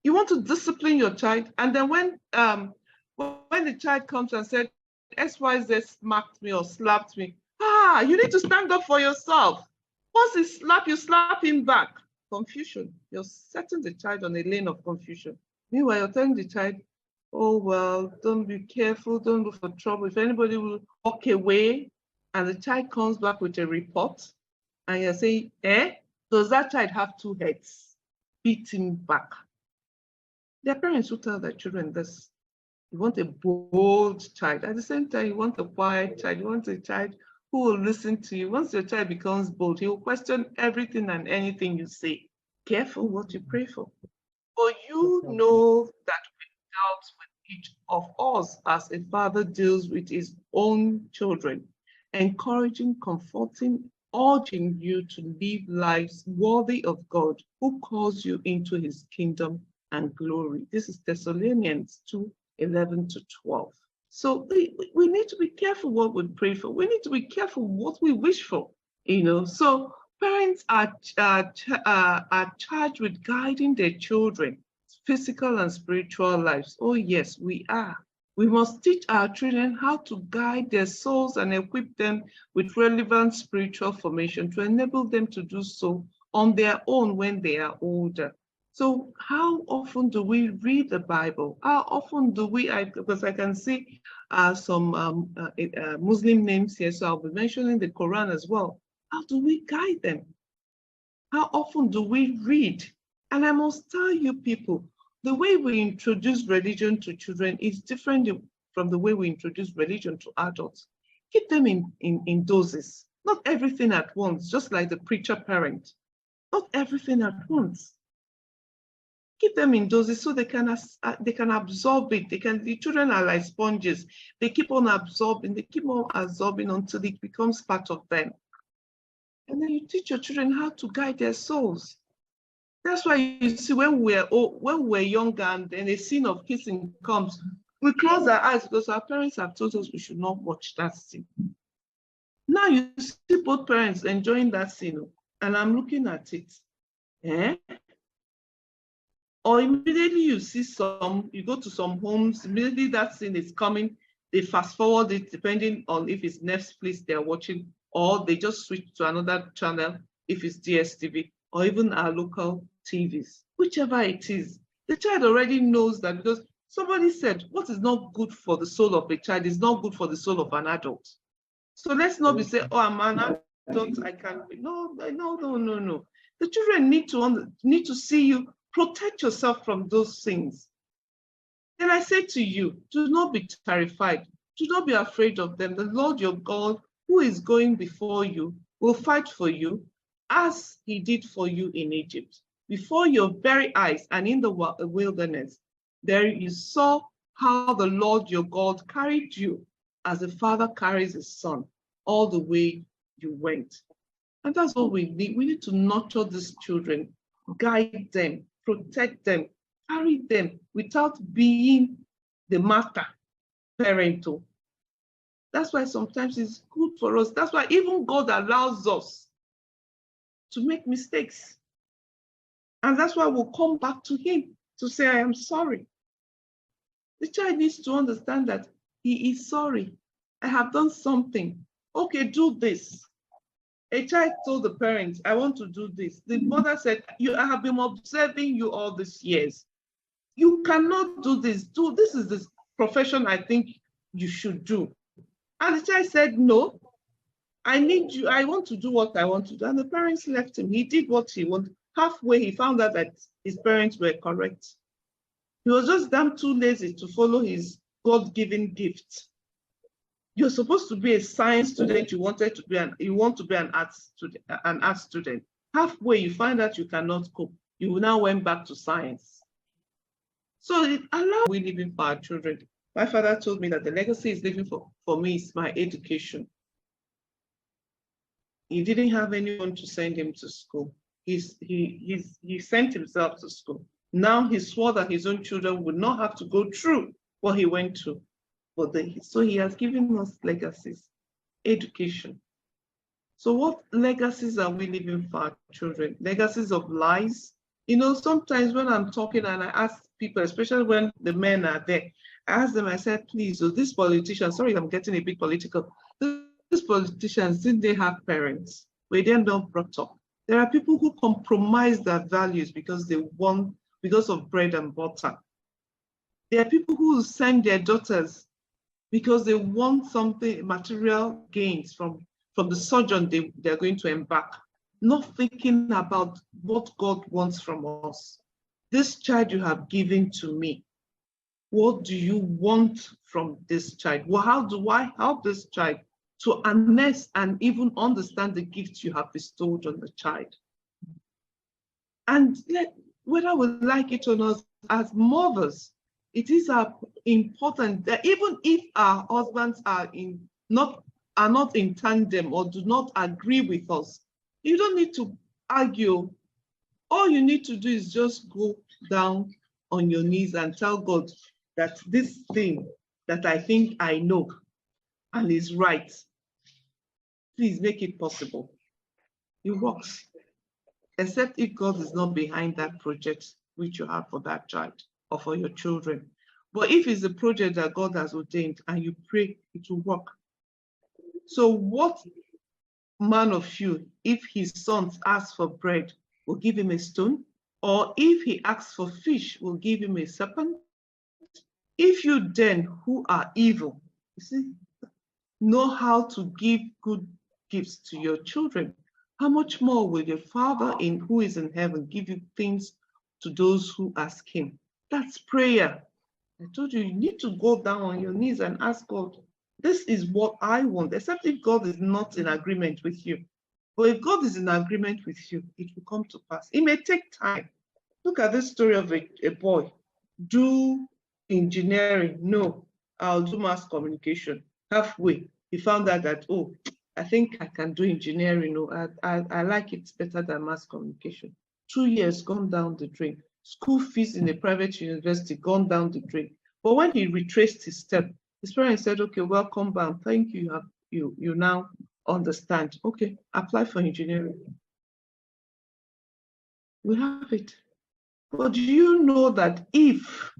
You want to discipline your child, and then when the child comes and said, XYZ smacked me or slapped me, you need to stand up for yourself. Once he slap, you slap him back. Confusion. You're setting the child on a lane of confusion. Meanwhile, you're telling the child, oh, well, don't be careful, don't look for trouble. If anybody will walk away and the child comes back with a report, and you're saying, does that child have two heads? Beat him back. Their parents will tell their children this. You want a bold child. At the same time, you want a quiet child. You want a child who will listen to you. Once your child becomes bold, he will question everything and anything you say. Careful what you pray for. For you know that we dealt with each of us as a father deals with his own children, encouraging, comforting, urging you to live lives worthy of God, who calls you into his kingdom and glory. This is Thessalonians 2:11-12. So we need to be careful what we pray for. We need to be careful what we wish for. So parents are charged with guiding their children, physical and spiritual lives. Oh yes, we are. We must teach our children how to guide their souls and equip them with relevant spiritual formation to enable them to do so on their own when they are older. So how often do we read the Bible? How often do we, because I can see some Muslim names here, so I'll be mentioning the Quran as well. How do we guide them? How often do we read? And I must tell you people, the way we introduce religion to children is different from the way we introduce religion to adults. Keep them in doses, not everything at once, just like the preacher parent. Not everything at once. Keep them in doses so they can absorb it. The children are like sponges. They keep on absorbing until it becomes part of them. And then you teach your children how to guide their souls. That's why you see when we're younger and then a scene of kissing comes, we close our eyes because our parents have told us we should not watch that scene. Now you see both parents enjoying that scene, and I'm looking at it. Or immediately you see you go to some homes, immediately that scene is coming, they fast forward it depending on if it's Netflix they're watching, or they just switch to another channel if it's DSTV, or even our local TVs. Whichever it is, the child already knows that, because somebody said, what is not good for the soul of a child is not good for the soul of an adult. So let's not be saying, oh, I'm an adult, I can't be. No. The children need to see you. Protect yourself from those things. Then I say to you, do not be terrified. Do not be afraid of them. The Lord your God, who is going before you, will fight for you as he did for you in Egypt. Before your very eyes and in the wilderness, there you saw how the Lord your God carried you as a father carries his son all the way you went. And that's what we need. We need to nurture these children, guide them, protect them, carry them without being the master parental. That's why sometimes it's good for us. That's why even God allows us to make mistakes. And that's why we'll come back to him to say, I am sorry. The child needs to understand that he is sorry. I have done something. Okay, do this. A child told the parents, I want to do this. The mother said, I have been observing you all these years. You cannot do this. This is the profession I think you should do. And the child said, no, I need you. I want to do what I want to do. And the parents left him. He did what he wanted. Halfway, he found out that his parents were correct. He was just damn too lazy to follow his God-given gift. You're supposed to be a science student. You want to be an art student. Halfway, you find out you cannot cope. You now went back to science. So it allows we living for our children. My father told me that the legacy is living for me is my education. He didn't have anyone to send him to school. He sent himself to school. Now he swore that his own children would not have to go through what he went through. So he has given us legacies, education. So what legacies are we leaving for our children? Legacies of lies. You know, sometimes when I'm talking and I ask people, especially when the men are there, I ask them, I said, please, so this politician, sorry, I'm getting a bit political. These politicians, didn't they have parents? Were they not brought up? There are people who compromise their values because of bread and butter. There are people who send their daughters because they want something, material gains from the sojourn they're going to embark, not thinking about what God wants from us. This child you have given to me, what do you want from this child? Well, how do I help this child to harness and even understand the gifts you have bestowed on the child? And whether we like it or not, as mothers, it is important that even if our husbands are not in tandem or do not agree with us, you don't need to argue. All you need to do is just go down on your knees and tell God that this thing that I think I know and is right, please make it possible. It works. Except if God is not behind that project which you have for that child or for your children. But if it's a project that God has ordained and you pray, it will work. So what man of you, if his sons ask for bread, will give him a stone? Or if he asks for fish, will give him a serpent? If you then, who are evil, you see, know how to give good gifts to your children, how much more will your Father who is in heaven give you things to those who ask him? That's prayer. I told you, you need to go down on your knees and ask God, this is what I want, except if God is not in agreement with you. But if God is in agreement with you, it will come to pass. It may take time. Look at this story of a boy. Do engineering. No, I'll do mass communication. Halfway, he found out that, oh, I think I can do engineering. No, I like it better than mass communication. 2 years gone down the drain. School fees in a private university gone down the drain. But when he retraced his step, his parents said, okay, welcome back. Thank you. You now understand. Okay, apply for engineering. We have it. But do you know that if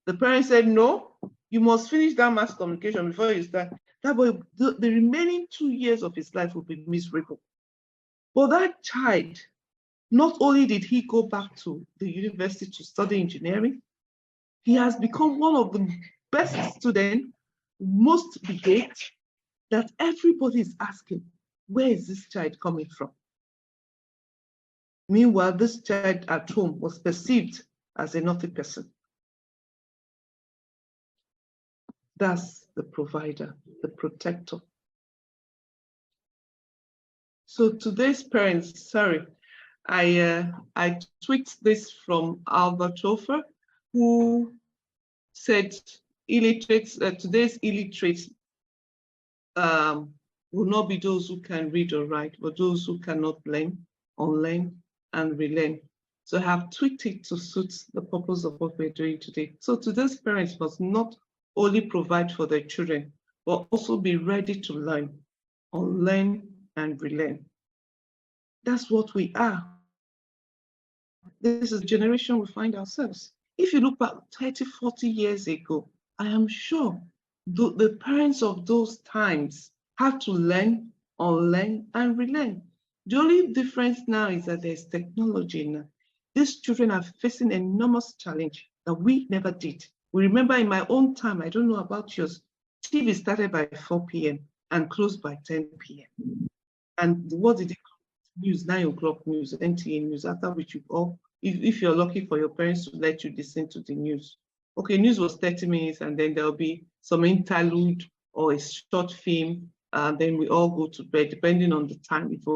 the parents said, no, you must finish that mass communication before you start, that boy, the remaining 2 years of his life will be miserable. But that child, not only did he go back to the university to study engineering, he has become one of the best students, most behaved, that everybody is asking, where is this child coming from? Meanwhile, this child at home was perceived as a naughty person. That's the provider, the protector. So today's parents, sorry, I tweaked this from Albert Hofer, who said illiterates, today's illiterates will not be those who can read or write, but those who cannot learn, unlearn, and relearn. So I have tweaked it to suit the purpose of what we're doing today. So today's parents must not only provide for their children, but also be ready to learn, unlearn, and relearn. That's what we are. This is the generation we find ourselves. If you look back 30, 40 years ago, I am sure the parents of those times had to learn, unlearn, and relearn. The only difference now is that there's technology now. These children are facing an enormous challenge that we never did. We remember in my own time, I don't know about yours, TV started by 4 p.m. and closed by 10 p.m. And what did it call? News, 9 o'clock news, NTA news, after which you all, if you're lucky for your parents to let you listen to the news. Okay, news was 30 minutes and then there'll be some interlude or a short film, and then we all go to bed, depending on the time. If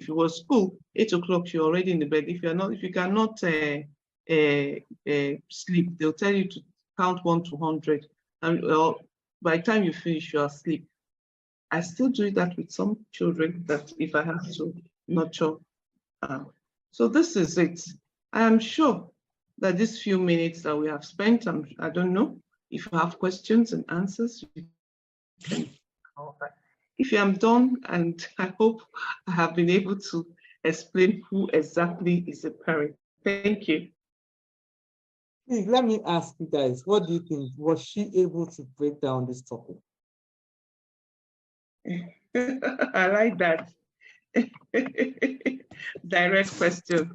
it was school, 8 o'clock, you're already in the bed. If you cannot sleep, they'll tell you to count 1 to 100, and by the time you finish, you're asleep. I still do that with some children, that if I have to nurture. So this is it. I am sure that these few minutes that we have spent, I don't know if you have questions and answers, you can. If I'm done, and I hope I have been able to explain who exactly is a parent. Thank you. Please, let me ask you guys, what do you think? Was she able to break down this topic? I like that. Direct question.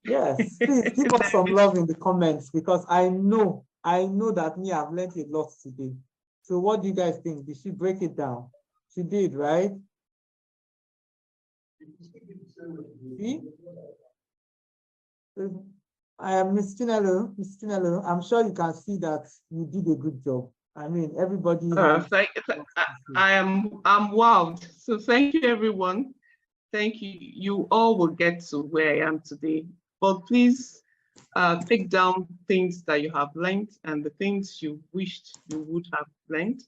Yes, please give us some love in the comments, because I know that me, I've learned a lot today. So what do you guys think? Did she break it down? She did, right? See? I am Miss Chinelo. Miss Chinelo, I'm sure you can see that you did a good job. I mean, everybody. I'm wowed. So thank you, everyone. Thank you. You all will get to where I am today. But please take down things that you have learned, and the things you wished you would have learned,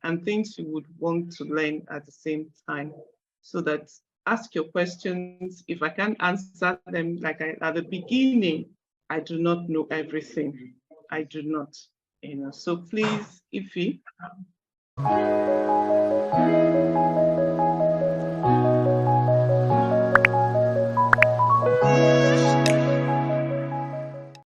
and things you would want to learn at the same time, so that ask your questions. If I can't answer them like at the beginning, I do not know everything. I do not, so please, Ify.